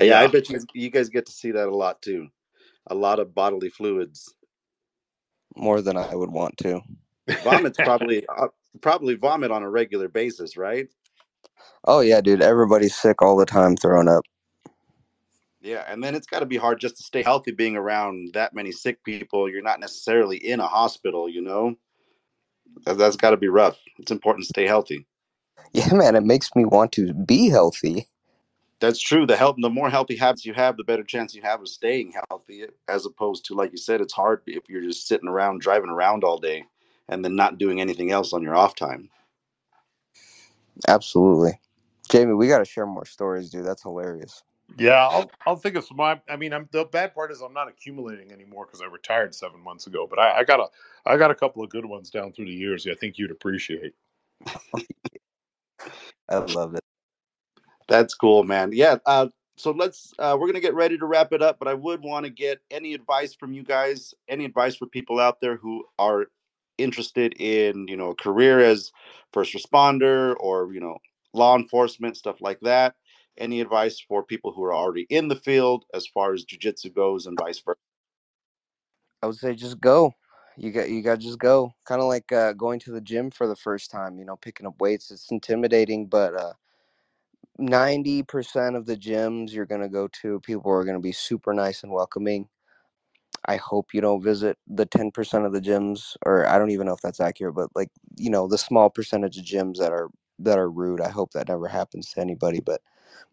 Yeah, I bet you guys get to see that a lot too. A lot of bodily fluids.
More than I would want to.
Vomit's probably vomit on a regular basis, right?
Oh yeah, dude. Everybody's sick all the time, throwing up.
Yeah, and then it's got to be hard just to stay healthy being around that many sick people. You're not necessarily in a hospital, That's got to be rough. It's important to stay healthy.
Yeah, man, it makes me want to be healthy.
That's true. The more healthy habits you have, the better chance you have of staying healthy, as opposed to, like you said, it's hard if you're just sitting around, driving around all day and then not doing anything else on your off time.
Absolutely. Jamie, we got to share more stories, dude. That's hilarious.
Yeah, I'll think of some. I mean, the bad part is I'm not accumulating anymore because I retired 7 months ago. But I got a couple of good ones down through the years. I think you'd appreciate.
I love it.
That's cool, man. Yeah. So we're gonna get ready to wrap it up, but I would want to get any advice from you guys, any advice for people out there who are interested in, a career as first responder or, law enforcement, stuff like that. Any advice for people who are already in the field as far as jujitsu goes and vice versa?
I would say just go. You got to just go. Kind of like going to the gym for the first time. Picking up weights. It's intimidating, but 90% of the gyms you're gonna go to, people are gonna be super nice and welcoming. I hope you don't visit the 10% of the gyms, or I don't even know if that's accurate, but like, the small percentage of gyms that are rude. I hope that never happens to anybody. But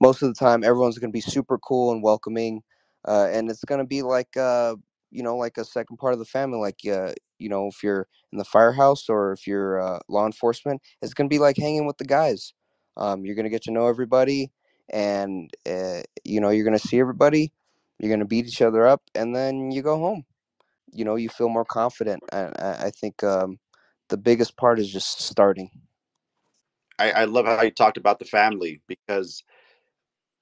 most of the time, everyone's going to be super cool and welcoming, and it's going to be like like a second part of the family. Like if you're in the firehouse or if you're law enforcement, it's going to be like hanging with the guys. You're going to get to know everybody, and you're going to see everybody. You're going to beat each other up, and then you go home. You feel more confident. And I think the biggest part is just starting.
I love how you talked about the family because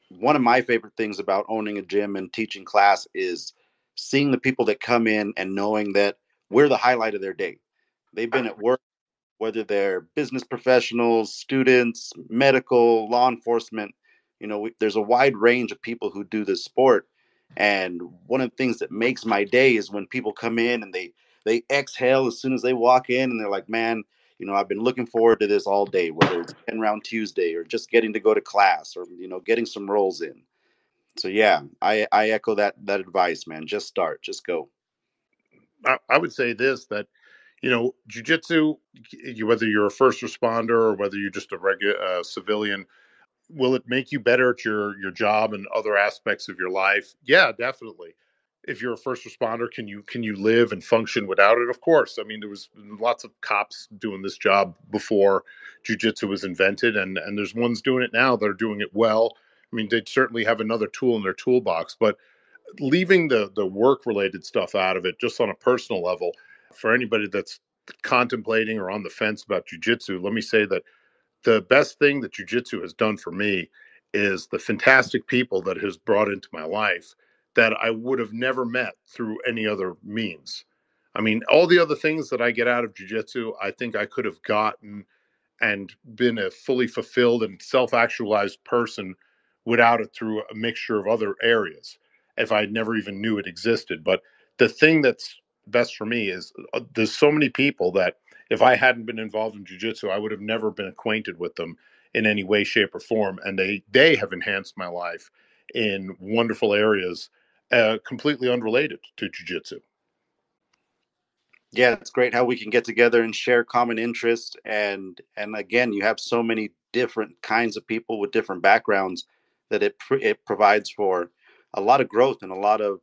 one of my favorite things about owning a gym and teaching class is seeing the people that come in and knowing that we're the highlight of their day. They've been at work, whether they're business professionals, students, medical, law enforcement. There's a wide range of people who do this sport. And one of the things that makes my day is when people come in and they exhale as soon as they walk in and they're like, man, I've been looking forward to this all day, whether it's 10 round Tuesday or just getting to go to class or, getting some rolls in. So yeah, I echo that advice, man. Just start, just go.
I would say this that jujitsu, whether you're a first responder or whether you're just a regular civilian, will it make you better at your job and other aspects of your life? Yeah, definitely. If you're a first responder, can you live and function without it? Of course. I mean, there was lots of cops doing this job before jujitsu was invented, and there's ones doing it now that are doing it well. I mean, they certainly have another tool in their toolbox, but leaving the work related stuff out of it, just on a personal level, for anybody that's contemplating or on the fence about jujitsu, let me say that the best thing that jujitsu has done for me is the fantastic people that it has brought into my life that I would have never met through any other means. I mean, all the other things that I get out of jujitsu, I think I could have gotten and been a fully fulfilled and self-actualized person without it, through a mixture of other areas, if I never even knew it existed. But the thing that's best for me is there's so many people that if I hadn't been involved in jiu-jitsu, I would have never been acquainted with them in any way, shape, or form, and they have enhanced my life in wonderful areas, completely unrelated to jiu-jitsu.
Yeah, it's great how we can get together and share common interests, and again, you have so many different kinds of people with different backgrounds that it provides for a lot of growth and a lot of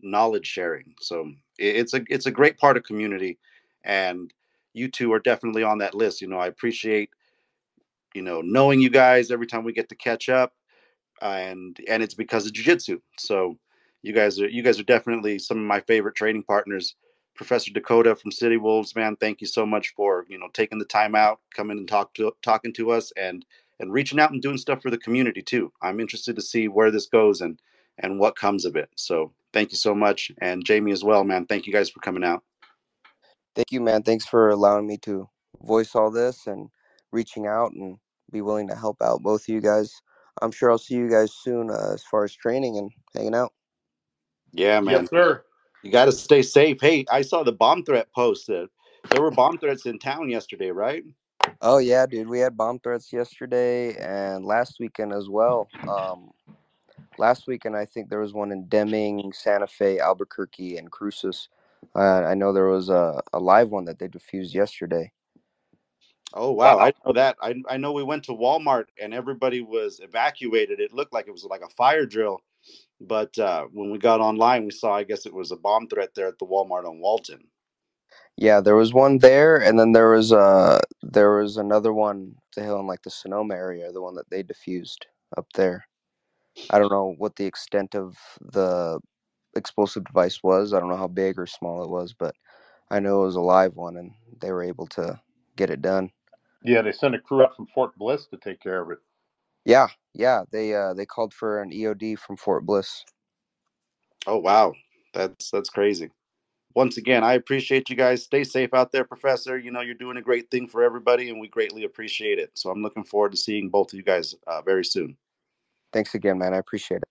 knowledge sharing. So it's a great part of community, and you two are definitely on that list. I appreciate knowing you guys every time we get to catch up, and it's because of jujitsu. So you guys are definitely some of my favorite training partners. Professor Dakota from City Wolves, man, thank you so much for taking the time out, coming and talking to us, and reaching out and doing stuff for the community too. I'm interested to see where this goes and what comes of it. So thank you so much, and Jamie as well, man. Thank you guys for coming out.
Thank you, man. Thanks for allowing me to voice all this and reaching out and be willing to help out both of you guys. I'm sure I'll see you guys soon as far as training and hanging out.
Yeah,
Yes,
man.
sir.
You got to stay safe. Hey, I saw the bomb threat post that there were bomb threats in town yesterday, right?
Oh yeah, dude. We had bomb threats yesterday and last weekend as well. Last weekend I think there was one in Deming, Santa Fe, Albuquerque, and Cruces. I know there was a live one that they diffused yesterday.
Oh wow, I know that. I know we went to Walmart and everybody was evacuated. It looked like it was like a fire drill, but when we got online, we saw I guess it was a bomb threat there at the Walmart on Walton.
Yeah, there was one there, and then there was another one up the hill in like the Sonoma area, the one that they diffused up there. I don't know what the extent of the explosive device was. I don't know how big or small it was, but I know it was a live one, and they were able to get it done.
Yeah, they sent a crew up from Fort Bliss to take care of it.
Yeah, yeah, they called for an EOD from Fort Bliss.
Oh wow, that's crazy. Once again, I appreciate you guys. Stay safe out there, Professor. You know you're doing a great thing for everybody, and we greatly appreciate it. So I'm looking forward to seeing both of you guys very soon.
Thanks again, man. I appreciate it.